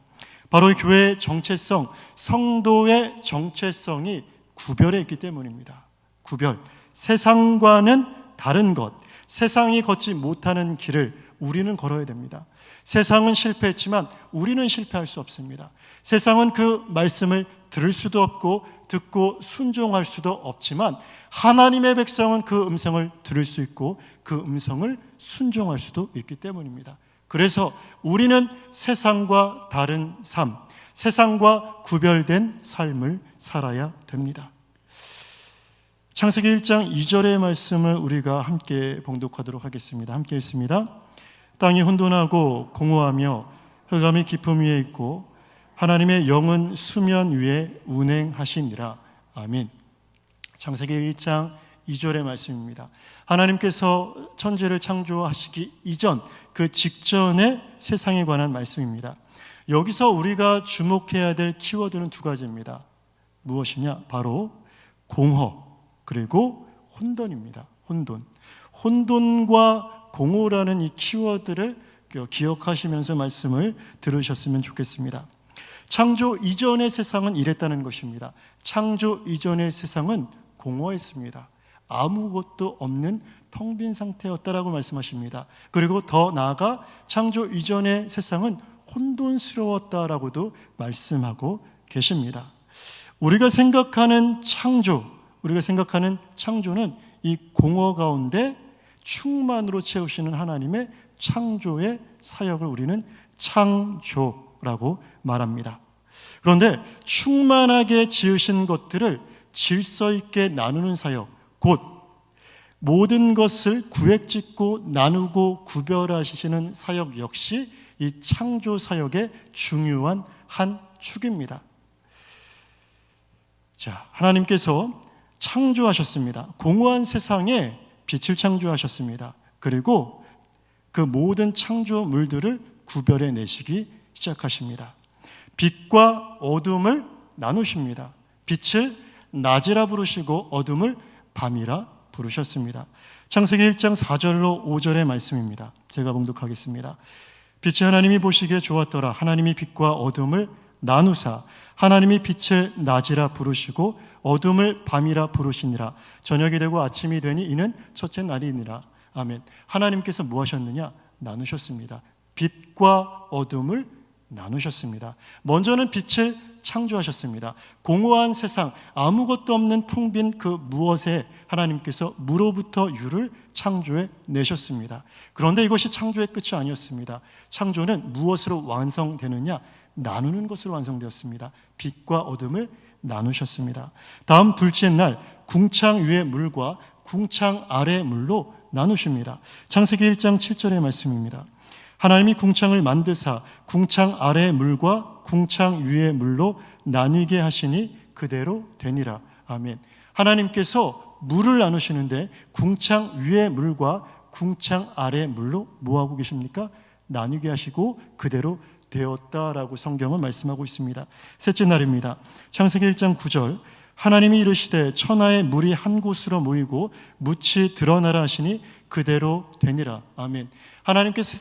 바로 이 교회의 정체성, 성도의 정체성이 구별에 있기 때문입니다. 구별, 세상과는 다른 것, 세상이 걷지 못하는 길을 우리는 걸어야 됩니다. 세상은 실패했지만 우리는 실패할 수 없습니다. 세상은 그 말씀을 들을 수도 없고 듣고 순종할 수도 없지만 하나님의 백성은 그 음성을 들을 수 있고 그 음성을 순종할 수도 있기 때문입니다. 그래서 우리는 세상과 다른 삶, 세상과 구별된 삶을 살아야 됩니다. 창세기 1장 2절의 말씀을 우리가 함께 봉독하도록 하겠습니다. 함께 읽습니다. 땅이 혼돈하고 공허하며 흑암이 깊음 위에 있고 하나님의 영은 수면 위에 운행하시니라. 아멘. 창세기 1장 2절의 말씀입니다. 하나님께서 천지를 창조하시기 이전, 그 직전의 세상에 관한 말씀입니다. 여기서 우리가 주목해야 될 키워드는 두 가지입니다. 무엇이냐? 바로 공허 그리고 혼돈입니다. 혼돈과 공허라는 이 키워드를 기억하시면서 말씀을 들으셨으면 좋겠습니다. 창조 이전의 세상은 이랬다는 것입니다. 창조 이전의 세상은 공허했습니다. 아무것도 없는 텅 빈 상태였다라고 말씀하십니다. 그리고 더 나아가 창조 이전의 세상은 혼돈스러웠다라고도 말씀하고 계십니다. 우리가 생각하는 창조는 이 공허 가운데 충만으로 채우시는 하나님의 창조의 사역을 우리는 창조라고 말합니다. 그런데 충만하게 지으신 것들을 질서 있게 나누는 사역, 곧 모든 것을 구획짓고 나누고 구별하시는 사역 역시 이 창조 사역의 중요한 한 축입니다. 자, 하나님께서 창조하셨습니다. 공허한 세상에 빛을 창조하셨습니다. 그리고 그 모든 창조물들을 구별해 내시기 시작하십니다. 빛과 어둠을 나누십니다. 빛을 낮이라 부르시고 어둠을 밤이라 부르셨습니다. 창세기 1장 4절로 5절의 말씀입니다. 제가 봉독하겠습니다. 빛이 하나님이 보시기에 좋았더라. 하나님이 빛과 어둠을 나누사 하나님이 빛을 낮이라 부르시고 어둠을 밤이라 부르시니라. 저녁이 되고 아침이 되니 이는 첫째 날이니라. 아멘. 하나님께서 뭐 하셨느냐? 나누셨습니다. 빛과 어둠을 나누셨습니다. 먼저는 빛을 창조하셨습니다. 공허한 세상, 아무것도 없는 텅 빈 그 무엇에 하나님께서 무로부터 유를 창조해 내셨습니다. 그런데 이것이 창조의 끝이 아니었습니다. 창조는 무엇으로 완성되느냐? 나누는 것으로 완성되었습니다. 빛과 어둠을 나누셨습니다. 다음 둘째 날 궁창 위의 물과 궁창 아래의 물로 나누십니다. 창세기 1장 7절의 말씀입니다. 하나님이 궁창을 만드사 궁창 아래의 물과 궁창 위의 물로 나뉘게 하시니 그대로 되니라. 아멘. 하나님께서 물을 나누시는데 궁창 위의 물과 궁창 아래의 물로 뭐하고 계십니까? 나뉘게 하시고 그대로 되었다라고 성경은 말씀하고 있습니다. 셋째 날입니다. 창세기 1장 9절 하나님이 이르시되 천하의 물이 한 곳으로 모이고 묻이 드러나라 하시니 그대로 되니라. 아멘. 하나님께서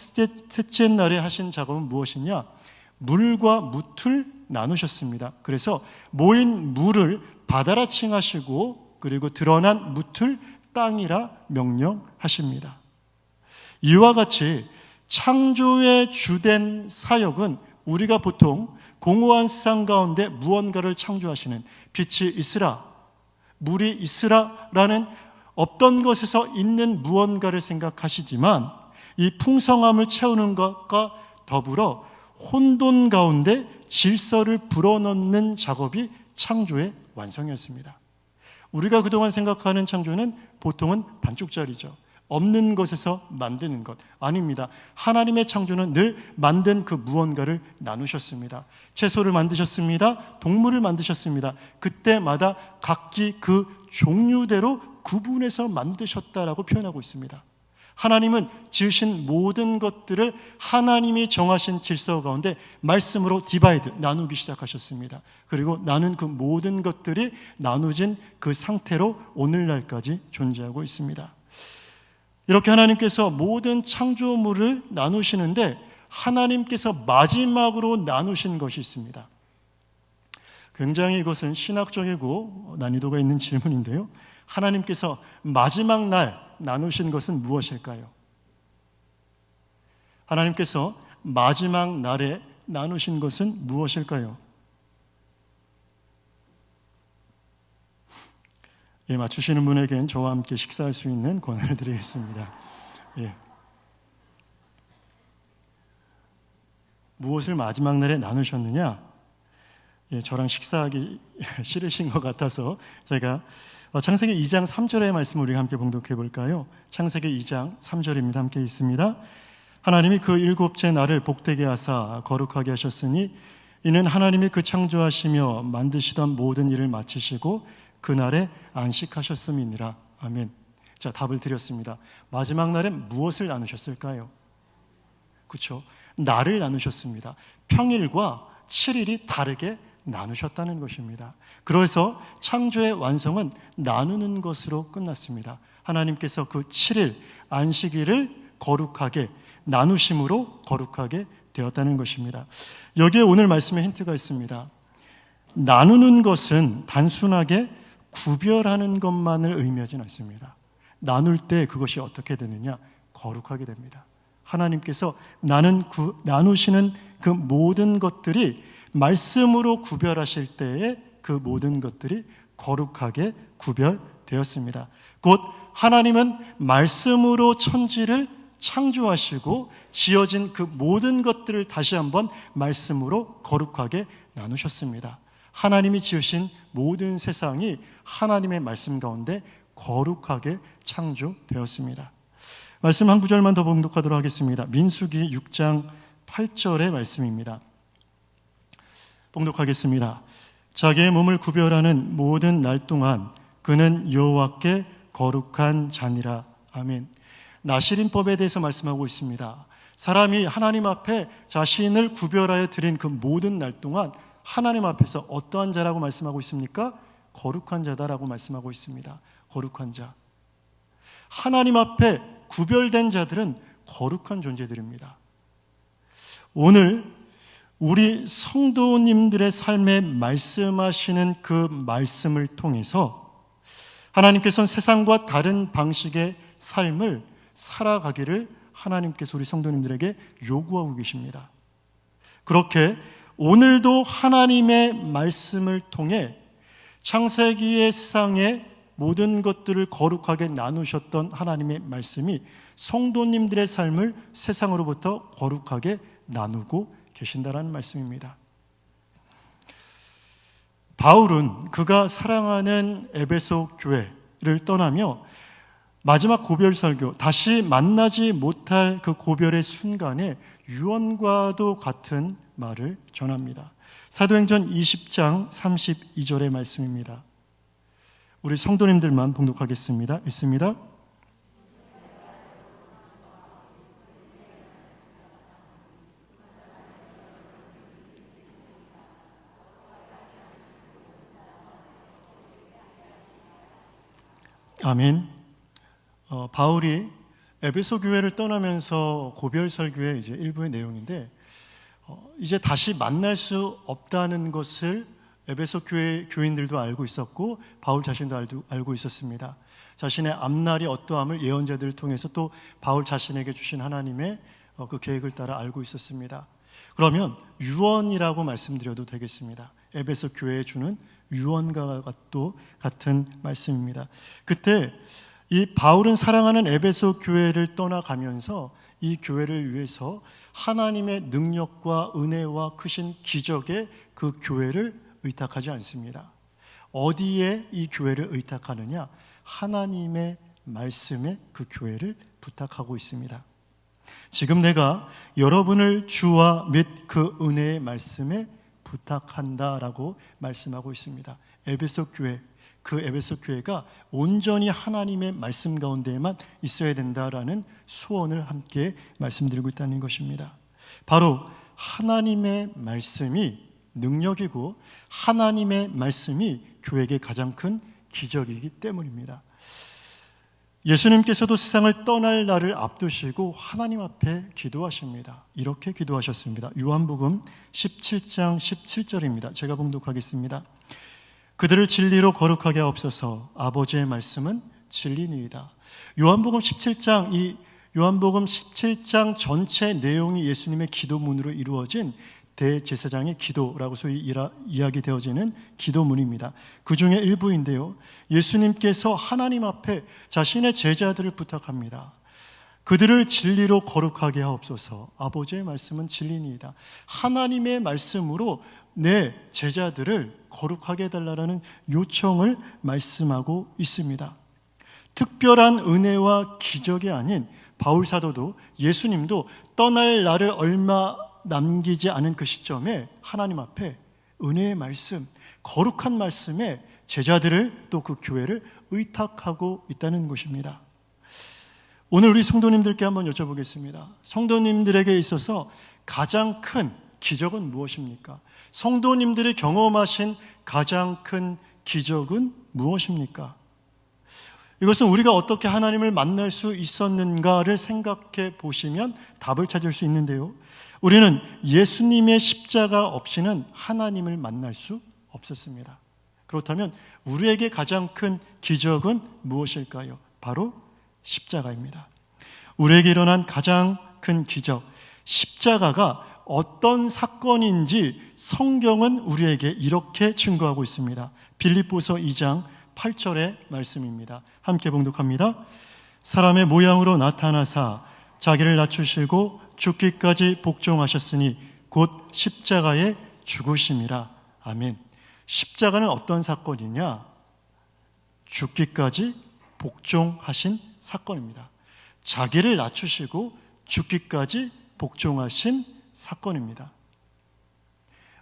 셋째 날에 하신 작업은 무엇이냐? 물과 묻을 나누셨습니다. 그래서 모인 물을 바다라 칭하시고 그리고 드러난 묻을 땅이라 명령하십니다. 이와 같이 창조의 주된 사역은 우리가 보통 공허한 세상 가운데 무언가를 창조하시는 빛이 있으라, 물이 있으라라는 없던 것에서 있는 무언가를 생각하시지만 이 풍성함을 채우는 것과 더불어 혼돈 가운데 질서를 불어넣는 작업이 창조의 완성이었습니다. 우리가 그동안 생각하는 창조는 보통은 반쪽짜리죠. 없는 것에서 만드는 것 아닙니다. 하나님의 창조는 늘 만든 그 무언가를 나누셨습니다. 채소를 만드셨습니다. 동물을 만드셨습니다. 그때마다 각기 그 종류대로 구분해서 만드셨다라고 표현하고 있습니다. 하나님은 지으신 모든 것들을 하나님이 정하신 질서 가운데 말씀으로 디바이드, 나누기 시작하셨습니다. 그리고 나눈 그 모든 것들이 나누진 그 상태로 오늘날까지 존재하고 있습니다. 이렇게 하나님께서 모든 창조물을 나누시는데 하나님께서 마지막으로 나누신 것이 있습니다. 굉장히 이것은 신학적이고 난이도가 있는 질문인데요. 하나님께서 마지막 날 나누신 것은 무엇일까요? 하나님께서 마지막 날에 나누신 것은 무엇일까요? 예, 맞추시는 분에겐 저와 함께 식사할 수 있는 권한을 드리겠습니다. 예. 무엇을 마지막 날에 나누셨느냐? 예, 저랑 식사하기 싫으신 것 같아서 제가 창세기 2장 3절의 말씀을 우리가 함께 봉독해 볼까요? 창세기 2장 3절입니다. 함께 있습니다. 하나님이 그 일곱째 날을 복되게 하사 거룩하게 하셨으니 이는 하나님이 그 창조하시며 만드시던 모든 일을 마치시고 그날에 안식하셨음이니라. 아멘. 자, 답을 드렸습니다. 마지막 날에 무엇을 나누셨을까요? 그렇죠? 날을 나누셨습니다. 평일과 7일이 다르게 나누셨다는 것입니다. 그래서 창조의 완성은 나누는 것으로 끝났습니다. 하나님께서 그 7일 안식일을 거룩하게 나누심으로 거룩하게 되었다는 것입니다. 여기에 오늘 말씀에 힌트가 있습니다. 나누는 것은 단순하게 구별하는 것만을 의미하지는 않습니다. 나눌 때 그것이 어떻게 되느냐? 거룩하게 됩니다. 하나님께서 나누시는 그 모든 것들이 말씀으로 구별하실 때에 그 모든 것들이 거룩하게 구별되었습니다. 곧 하나님은 말씀으로 천지를 창조하시고 지어진 그 모든 것들을 다시 한번 말씀으로 거룩하게 나누셨습니다. 하나님이 지으신 모든 세상이 하나님의 말씀 가운데 거룩하게 창조되었습니다. 말씀 한 구절만 더 봉독하도록 하겠습니다. 민수기 6장 8절의 말씀입니다. 봉독하겠습니다. 자기의 몸을 구별하는 모든 날 동안 그는 여호와께 거룩한 자니라. 아멘. 나시린법에 대해서 말씀하고 있습니다. 사람이 하나님 앞에 자신을 구별하여 드린 그 모든 날 동안 하나님 앞에서 어떠한 자라고 말씀하고 있습니까? 거룩한 자다라고 말씀하고 있습니다. 거룩한 자. 하나님 앞에 구별된 자들은 거룩한 존재들입니다. 오늘 우리 성도님들의 삶에 말씀하시는 그 말씀을 통해서 하나님께서는 세상과 다른 방식의 삶을 살아가기를 하나님께서 우리 성도님들에게 요구하고 계십니다. 그렇게 오늘도 하나님의 말씀을 통해 창세기의 세상의 모든 것들을 거룩하게 나누셨던 하나님의 말씀이 성도님들의 삶을 세상으로부터 거룩하게 나누고 계신다라는 말씀입니다. 바울은 그가 사랑하는 에베소 교회를 떠나며 마지막 고별 설교, 다시 만나지 못할 그 고별의 순간에 유언과도 같은 말을 전합니다. 사도행전 20장 32절의 말씀입니다. 우리 성도님들만 봉독하겠습니다. 읽습니다. 아멘. 바울이 에베소 교회를 떠나면서 고별 설교의 이제 일부의 내용인데, 이제 다시 만날 수 없다는 것을 에베소 교회 교인들도 알고 있었고 바울 자신도 알고 있었습니다. 자신의 앞날이 어떠함을 예언자들을 통해서 또 바울 자신에게 주신 하나님의 그 계획을 따라 알고 있었습니다. 그러면 유언이라고 말씀드려도 되겠습니다. 에베소 교회에 주는 유언과 같은 말씀입니다. 그때 이 바울은 사랑하는 에베소 교회를 떠나가면서 이 교회를 위해서 하나님의 능력과 은혜와 크신 기적에 그 교회를 의탁하지 않습니다. 어디에 이 교회를 의탁하느냐? 하나님의 말씀에 그 교회를 부탁하고 있습니다. 지금 내가 여러분을 주와 및 그 은혜의 말씀에 부탁한다라고 말씀하고 있습니다. 에베소 교회, 그 에베소 교회가 온전히 하나님의 말씀 가운데에만 있어야 된다라는 소원을 함께 말씀드리고 있다는 것입니다. 바로 하나님의 말씀이 능력이고 하나님의 말씀이 교회에게 가장 큰 기적이기 때문입니다. 예수님께서도 세상을 떠날 날을 앞두시고 하나님 앞에 기도하십니다. 이렇게 기도하셨습니다. 요한복음 17장 17절입니다. 제가 봉독하겠습니다. 그들을 진리로 거룩하게 하옵소서. 아버지의 말씀은 진리니이다. 요한복음 17장 전체 내용이 예수님의 기도문으로 이루어진 대제사장의 기도라고 소위 이야기되어지는 기도문입니다. 그 중에 일부인데요, 예수님께서 하나님 앞에 자신의 제자들을 부탁합니다. 그들을 진리로 거룩하게 하옵소서. 아버지의 말씀은 진리니이다. 하나님의 말씀으로 내 제자들을 거룩하게 해달라는 요청을 말씀하고 있습니다. 특별한 은혜와 기적이 아닌 바울 사도도, 예수님도 떠날 날을 얼마 남기지 않은 그 시점에 하나님 앞에 은혜의 말씀, 거룩한 말씀에 제자들을, 또 그 교회를 의탁하고 있다는 것입니다. 오늘 우리 성도님들께 한번 여쭤보겠습니다. 성도님들에게 있어서 가장 큰 기적은 무엇입니까? 성도님들이 경험하신 가장 큰 기적은 무엇입니까? 이것은 우리가 어떻게 하나님을 만날 수 있었는가를 생각해 보시면 답을 찾을 수 있는데요, 우리는 예수님의 십자가 없이는 하나님을 만날 수 없었습니다. 그렇다면 우리에게 가장 큰 기적은 무엇일까요? 바로 십자가입니다. 우리에게 일어난 가장 큰 기적, 십자가가 어떤 사건인지 성경은 우리에게 이렇게 증거하고 있습니다. 빌립보서 2장 8절의 말씀입니다. 함께 봉독합니다. 사람의 모양으로 나타나사 자기를 낮추시고 죽기까지 복종하셨으니 곧 십자가에 죽으심이라. 아멘. 십자가는 어떤 사건이냐? 죽기까지 복종하신 사건입니다. 자기를 낮추시고 죽기까지 복종하신 사건입니다.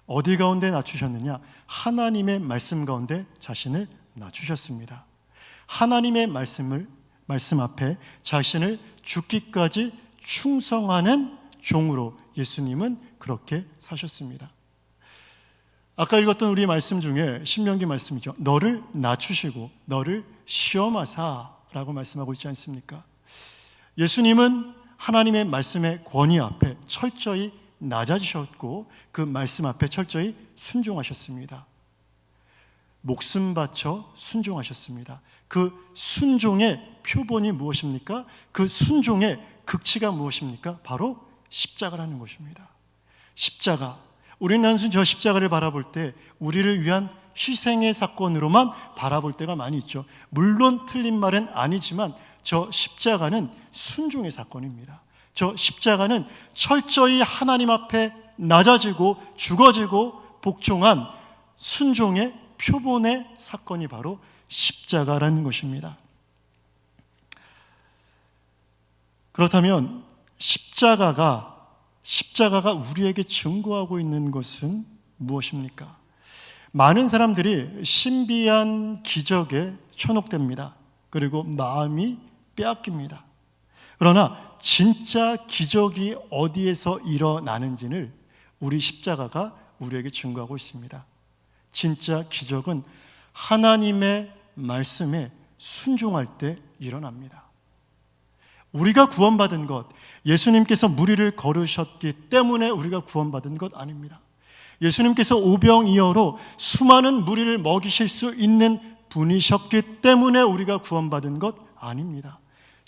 어디 가운데 낮추셨느냐? 하나님의 말씀 가운데 자신을 낮추셨습니다. 하나님의 말씀 앞에 자신을 죽기까지 충성하는 종으로 예수님은 그렇게 사셨습니다. 아까 읽었던 우리 말씀 중에 신명기 말씀이죠. 너를 낮추시고 너를 시험하사라고 말씀하고 있지 않습니까? 예수님은 하나님의 말씀의 권위 앞에 철저히 낮아지셨고 그 말씀 앞에 철저히 순종하셨습니다. 목숨 바쳐 순종하셨습니다. 그 순종의 표본이 무엇입니까? 그 순종의 극치가 무엇입니까? 바로 십자가라는 것입니다. 십자가. 우리는 단순히 저 십자가를 바라볼 때 우리를 위한 희생의 사건으로만 바라볼 때가 많이 있죠. 물론 틀린 말은 아니지만 저 십자가는 순종의 사건입니다. 저 십자가는 철저히 하나님 앞에 낮아지고 죽어지고 복종한 순종의 표본의 사건이 바로 십자가라는 것입니다. 그렇다면 십자가가 우리에게 증거하고 있는 것은 무엇입니까? 많은 사람들이 신비한 기적에 현혹됩니다. 그리고 마음이 빼앗깁니다. 그러나 진짜 기적이 어디에서 일어나는지를 우리 십자가가 우리에게 증거하고 있습니다. 진짜 기적은 하나님의 말씀에 순종할 때 일어납니다. 우리가 구원받은 것, 예수님께서 무리를 걸으셨기 때문에 우리가 구원받은 것 아닙니다. 예수님께서 오병이어로 수많은 무리를 먹이실 수 있는 분이셨기 때문에 우리가 구원받은 것 아닙니다.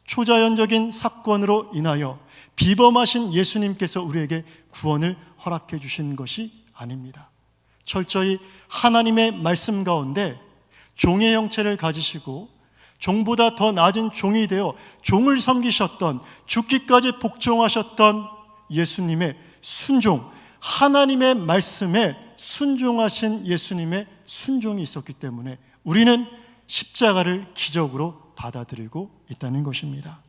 초자연적인 사건으로 인하여 비범하신 예수님께서 우리에게 구원을 허락해 주신 것이 아닙니다. 철저히 하나님의 말씀 가운데 종의 형체를 가지시고 종보다 더 낮은 종이 되어 종을 섬기셨던, 죽기까지 복종하셨던 예수님의 순종, 하나님의 말씀에 순종하신 예수님의 순종이 있었기 때문에 우리는 십자가를 기적으로 받아들이고 있다는 것입니다.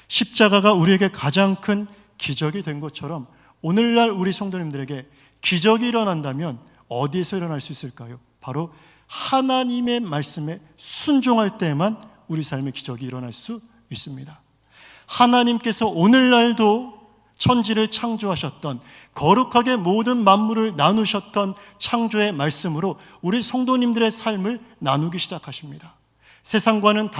십자가가 우리에게 가장 큰 기적이 된 것처럼 오늘날 우리 성도님들에게 기적이 일어난다면 어디에서 일어날 수 있을까요? 바로 하나님의 말씀에 순종할 때만 우리 삶의 기적이 일어날 수 있습니다. 하나님께서 오늘날도 천지를 창조하셨던, 거룩하게 모든 만물을 나누셨던 창조의 말씀으로 우리 성도님들의 삶을 나누기 시작하십니다. 세상과는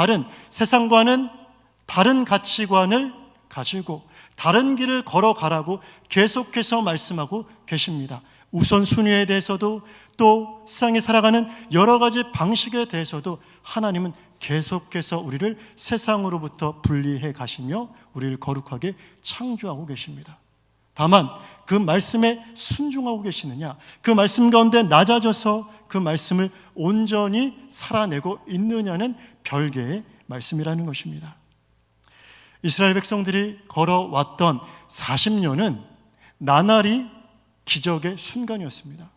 다른 가치관을 가지고 다른 길을 걸어가라고 계속해서 말씀하고 계십니다. 우선순위에 대해서도 또 세상에 살아가는 여러 가지 방식에 대해서도 하나님은 계속해서 우리를 세상으로부터 분리해 가시며 우리를 거룩하게 창조하고 계십니다. 다만 그 말씀에 순종하고 계시느냐, 그 말씀 가운데 낮아져서 그 말씀을 온전히 살아내고 있느냐는 별개의 말씀이라는 것입니다. 이스라엘 백성들이 걸어왔던 40년은 나날이 기적의 순간이었습니다.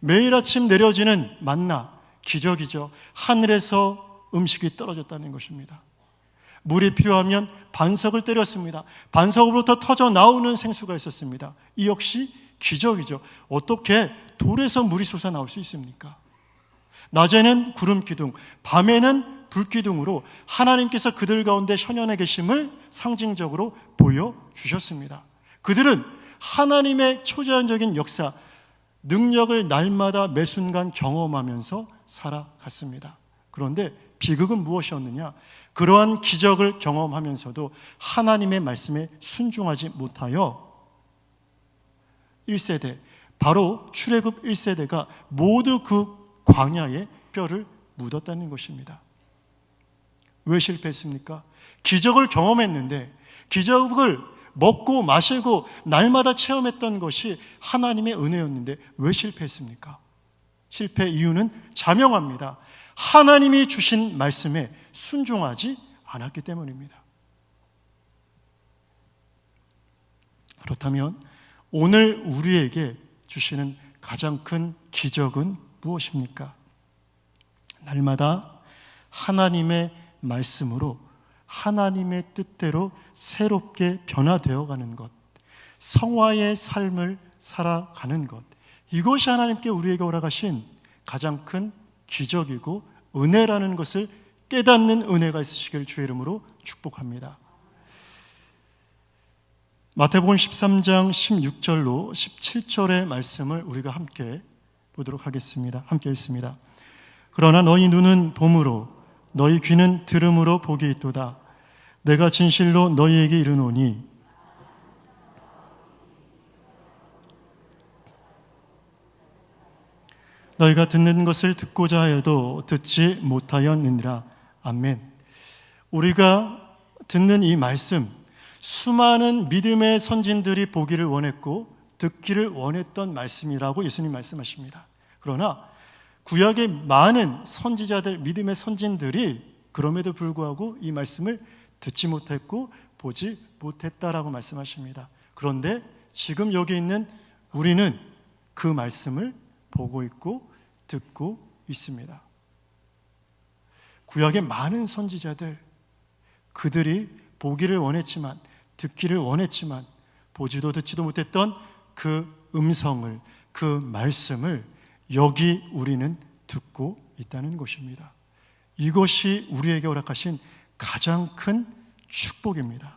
매일 아침 내려지는 만나, 기적이죠. 하늘에서 음식이 떨어졌다는 것입니다. 물이 필요하면 반석을 때렸습니다. 반석으로부터 터져 나오는 생수가 있었습니다. 이 역시 기적이죠. 어떻게 돌에서 물이 솟아나올 수 있습니까? 낮에는 구름 기둥, 밤에는 불 기둥으로 하나님께서 그들 가운데 현현해 계심을 상징적으로 보여주셨습니다. 그들은 하나님의 초자연적인 역사, 능력을 날마다 매 순간 경험하면서 살아갔습니다. 그런데 비극은 무엇이었느냐? 그러한 기적을 경험하면서도 하나님의 말씀에 순종하지 못하여 1세대, 바로 출애굽 1세대가 모두 그 광야에 뼈를 묻었다는 것입니다. 왜 실패했습니까? 기적을 경험했는데, 기적을 먹고 마시고 날마다 체험했던 것이 하나님의 은혜였는데 왜 실패했습니까? 실패 이유는 자명합니다. 하나님이 주신 말씀에 순종하지 않았기 때문입니다. 그렇다면 오늘 우리에게 주시는 가장 큰 기적은 무엇입니까? 날마다 하나님의 말씀으로 하나님의 뜻대로 새롭게 변화되어 가는 것, 성화의 삶을 살아가는 것, 이것이 하나님께 우리에게 허락하신 가장 큰 기적이고 은혜라는 것을 깨닫는 은혜가 있으시길 주의 이름으로 축복합니다. 마태복음 13장 16절로 17절의 말씀을 우리가 함께 보도록 하겠습니다. 함께 읽습니다. 그러나 너희 눈은 봄으로 너희 귀는 들음으로 복이 있도다. 내가 진실로 너희에게 이르노니 너희가 듣는 것을 듣고자 해도 듣지 못하였느니라. 아멘. 우리가 듣는 이 말씀, 수많은 믿음의 선진들이 보기를 원했고 듣기를 원했던 말씀이라고 예수님 말씀하십니다. 그러나 구약의 많은 선지자들, 믿음의 선진들이 그럼에도 불구하고 이 말씀을 듣지 못했고 보지 못했다라고 말씀하십니다. 그런데 지금 여기 있는 우리는 그 말씀을 보고 있고 듣고 있습니다. 구약의 많은 선지자들, 그들이 보기를 원했지만, 듣기를 원했지만 보지도 듣지도 못했던 그 음성을, 그 말씀을 여기 우리는 듣고 있다는 것입니다. 이것이 우리에게 허락하신 가장 큰 축복입니다.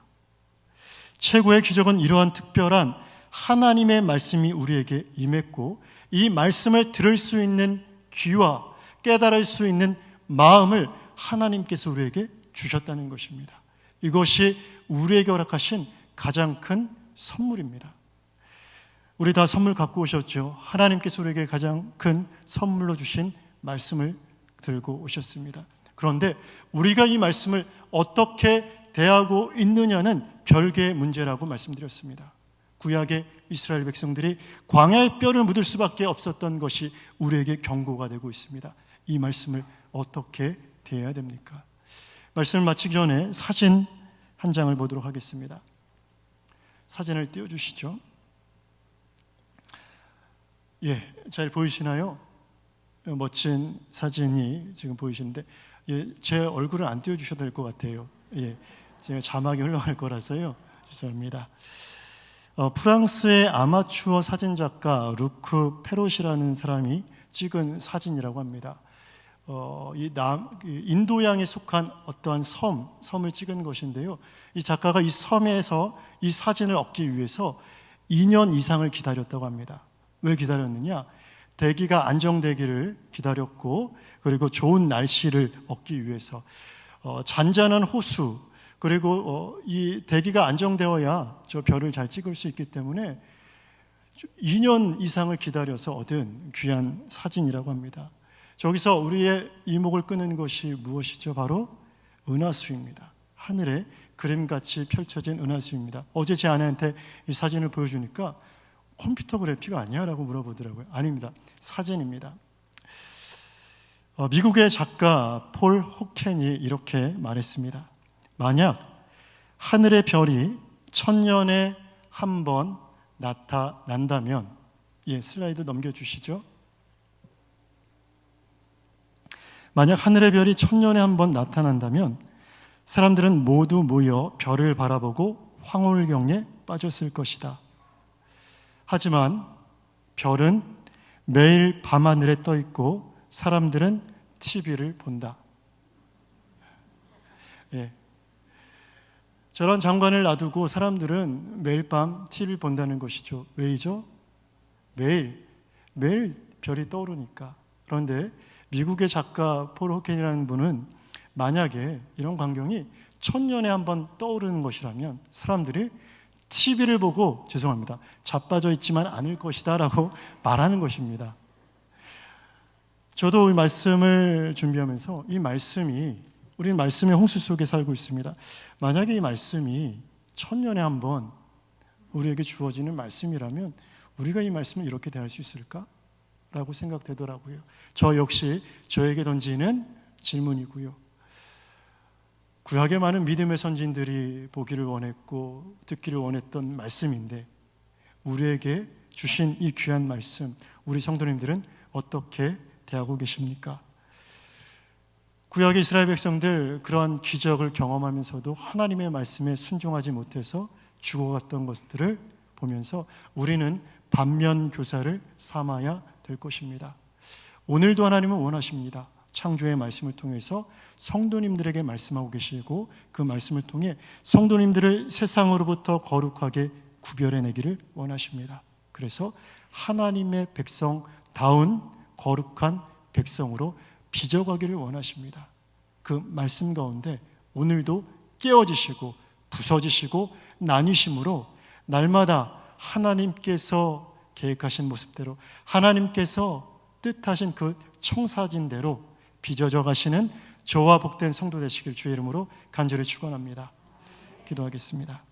최고의 기적은 이러한 특별한 하나님의 말씀이 우리에게 임했고, 이 말씀을 들을 수 있는 귀와 깨달을 수 있는 마음을 하나님께서 우리에게 주셨다는 것입니다. 이것이 우리에게 허락하신 가장 큰 선물입니다. 우리 다 선물 갖고 오셨죠? 하나님께서 우리에게 가장 큰 선물로 주신 말씀을 들고 오셨습니다. 그런데 우리가 이 말씀을 어떻게 대하고 있느냐는 별개의 문제라고 말씀드렸습니다. 구약의 이스라엘 백성들이 광야의 뼈를 묻을 수밖에 없었던 것이 우리에게 경고가 되고 있습니다. 이 말씀을 어떻게 대해야 됩니까? 말씀을 마치기 전에 사진 한 장을 보도록 하겠습니다. 사진을 띄워주시죠. 예, 잘 보이시나요? 멋진 사진이 지금 보이시는데, 예, 제 얼굴은 안 띄워주셔도 될 것 같아요. 예, 제가 자막이 흘러갈 거라서요. 죄송합니다. 프랑스의 아마추어 사진작가 루크 페롯이라는 사람이 찍은 사진이라고 합니다. 인도양에 속한 어떠한 섬을 찍은 것인데요. 이 작가가 이 섬에서 이 사진을 얻기 위해서 2년 이상을 기다렸다고 합니다. 왜 기다렸느냐? 대기가 안정되기를 기다렸고, 그리고 좋은 날씨를 얻기 위해서 잔잔한 호수, 그리고 이 대기가 안정되어야 저 별을 잘 찍을 수 있기 때문에 2년 이상을 기다려서 얻은 귀한 사진이라고 합니다. 저기서 우리의 이목을 끄는 것이 무엇이죠? 바로 은하수입니다. 하늘에 그림같이 펼쳐진 은하수입니다. 어제 제 아내한테 이 사진을 보여주니까 컴퓨터 그래픽 아니야? 라고 물어보더라고요. 아닙니다. 사진입니다. 미국의 작가 폴 호켄이 이렇게 말했습니다. 만약 하늘의 별이 1000년에 한 번 나타난다면, 슬라이드 넘겨주시죠. 만약 하늘의 별이 1000년에 한 번 나타난다면 사람들은 모두 모여 별을 바라보고 황홀경에 빠졌을 것이다. 하지만 별은 매일 밤하늘에 떠 있고 사람들은 TV를 본다. 저런 장관을 놔두고 사람들은 매일 밤 TV를 본다는 것이죠. 왜이죠? 매일 별이 떠오르니까. 그런데 미국의 작가 폴 호켄이라는 분은 만약에 이런 광경이 1000년에 한 번 떠오르는 것이라면 사람들이 TV를 보고 자빠져 있지만 않을 것이다 라고 말하는 것입니다. 저도 이 말씀을 준비하면서 우리는 말씀의 홍수 속에 살고 있습니다. 만약에 이 말씀이 1000년에 한 번 우리에게 주어지는 말씀이라면 우리가 이 말씀을 이렇게 대할 수 있을까? 라고 생각되더라고요. 저 역시 저에게 던지는 질문이고요. 구약의 많은 믿음의 선진들이 보기를 원했고 듣기를 원했던 말씀인데 우리에게 주신 이 귀한 말씀, 우리 성도님들은 어떻게 대하고 계십니까? 구약의 이스라엘 백성들 그러한 기적을 경험하면서도 하나님의 말씀에 순종하지 못해서 죽어갔던 것들을 보면서 우리는 반면교사를 삼아야 될 것입니다. 오늘도 하나님은 원하십니다. 창조의 말씀을 통해서 성도님들에게 말씀하고 계시고 그 말씀을 통해 성도님들을 세상으로부터 거룩하게 구별해내기를 원하십니다. 그래서 하나님의 백성다운 거룩한 백성으로 빚어가기를 원하십니다. 그 말씀 가운데 오늘도 깨어지시고 부서지시고 나뉘심으로 날마다 하나님께서 계획하신 모습대로 하나님께서 뜻하신 그 청사진대로 빚어져 가시는 저와 복된 성도 되시길 주의 이름으로 간절히 축원합니다. 기도하겠습니다.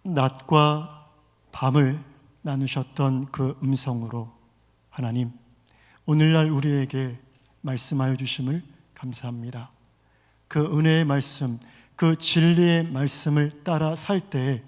낮과 밤을 나누셨던 그 음성으로 하나님, 오늘날 우리에게 말씀하여 주심을 감사합니다. 그 은혜의 말씀, 그 진리의 말씀을 따라 살 때에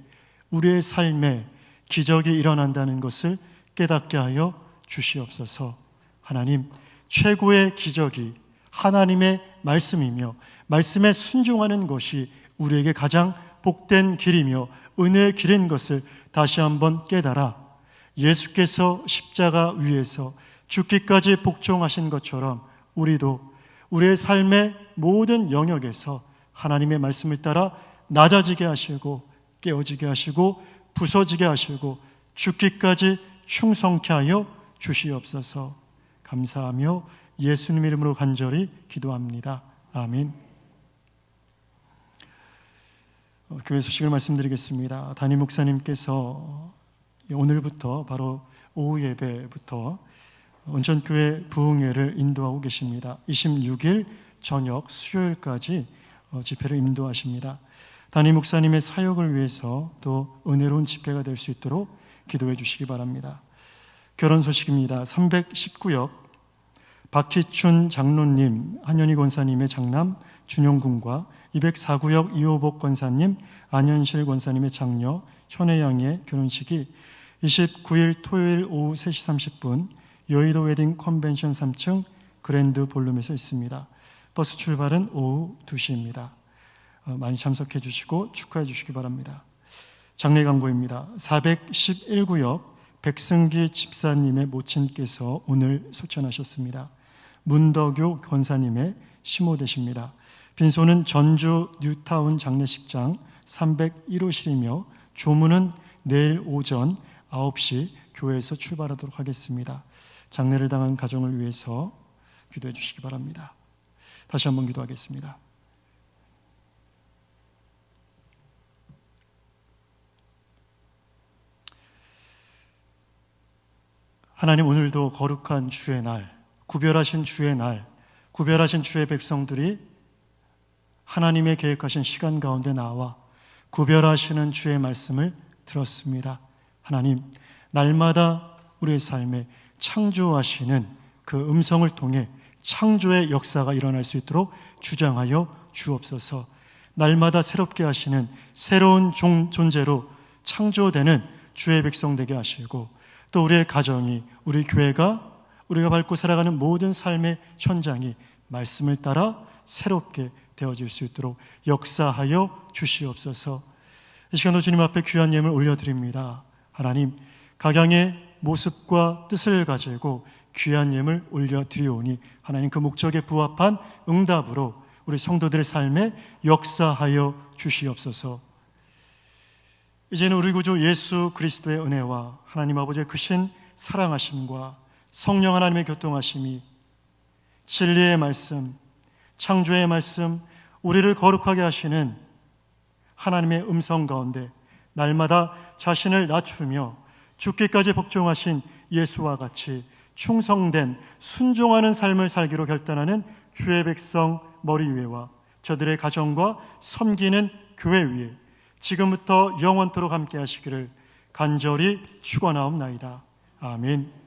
우리의 삶에 기적이 일어난다는 것을 깨닫게 하여 주시옵소서. 하나님, 최고의 기적이 하나님의 말씀이며 말씀에 순종하는 것이 우리에게 가장 복된 길이며 은혜의 길인 것을 다시 한번 깨달아 예수께서 십자가 위에서 죽기까지 복종하신 것처럼 우리도 우리의 삶의 모든 영역에서 하나님의 말씀을 따라 낮아지게 하시고 깨어지게 하시고 부서지게 하시고 죽기까지 충성케 하여 주시옵소서. 감사하며 예수님 이름으로 간절히 기도합니다. 아멘. 교회 소식을 말씀드리겠습니다. 담임 목사님께서 오늘부터 바로 오후 예배부터 온천교회 부흥회를 인도하고 계십니다. 26일 저녁 수요일까지 집회를 인도하십니다. 담임 목사님의 사역을 위해서 또 은혜로운 집회가 될 수 있도록 기도해 주시기 바랍니다. 결혼 소식입니다. 319역 박희춘 장로님, 한현희 권사님의 장남 준영군과 204구역 이호복 권사님, 안현실 권사님의 장녀 현혜양의 결혼식이 29일 토요일 오후 3시 30분 여의도 웨딩 컨벤션 3층 그랜드 볼룸에서 있습니다. 버스 출발은 오후 2시입니다. 많이 참석해 주시고 축하해 주시기 바랍니다. 장례 광고입니다. 411구역 백승기 집사님의 모친께서 오늘 소천하셨습니다. 문덕유 권사님의 시모되십니다. 빈소는 전주 뉴타운 장례식장 301호실이며 조문은 내일 오전 9시 교회에서 출발하도록 하겠습니다. 장례를 당한 가정을 위해서 기도해 주시기 바랍니다. 다시 한번 기도하겠습니다. 하나님, 오늘도 거룩한 주의 날 구별하신 주의 날, 구별하신 주의 백성들이 하나님의 계획하신 시간 가운데 나와 구별하시는 주의 말씀을 들었습니다. 하나님, 날마다 우리의 삶에 창조하시는 그 음성을 통해 창조의 역사가 일어날 수 있도록 주장하여 주옵소서. 날마다 새롭게 하시는 새로운 존재로 창조되는 주의 백성 되게 하시고, 또 우리의 가정이, 우리 교회가, 우리가 밟고 살아가는 모든 삶의 현장이 말씀을 따라 새롭게 되어질 수 있도록 역사하여 주시옵소서. 이 시간도 주님 앞에 귀한 예물 올려드립니다. 하나님, 각양의 모습과 뜻을 가지고 귀한 예물 올려드리오니 하나님 그 목적에 부합한 응답으로 우리 성도들의 삶에 역사하여 주시옵소서. 이제는 우리 구주 예수 그리스도의 은혜와 하나님 아버지의 크신 사랑하심과 성령 하나님의 교통하심이, 진리의 말씀, 창조의 말씀, 우리를 거룩하게 하시는 하나님의 음성 가운데 날마다 자신을 낮추며 죽기까지 복종하신 예수와 같이 충성된 순종하는 삶을 살기로 결단하는 주의 백성 머리 위에와 저들의 가정과 섬기는 교회 위에 지금부터 영원토록 함께 하시기를 간절히 축원하옵나이다. 아멘.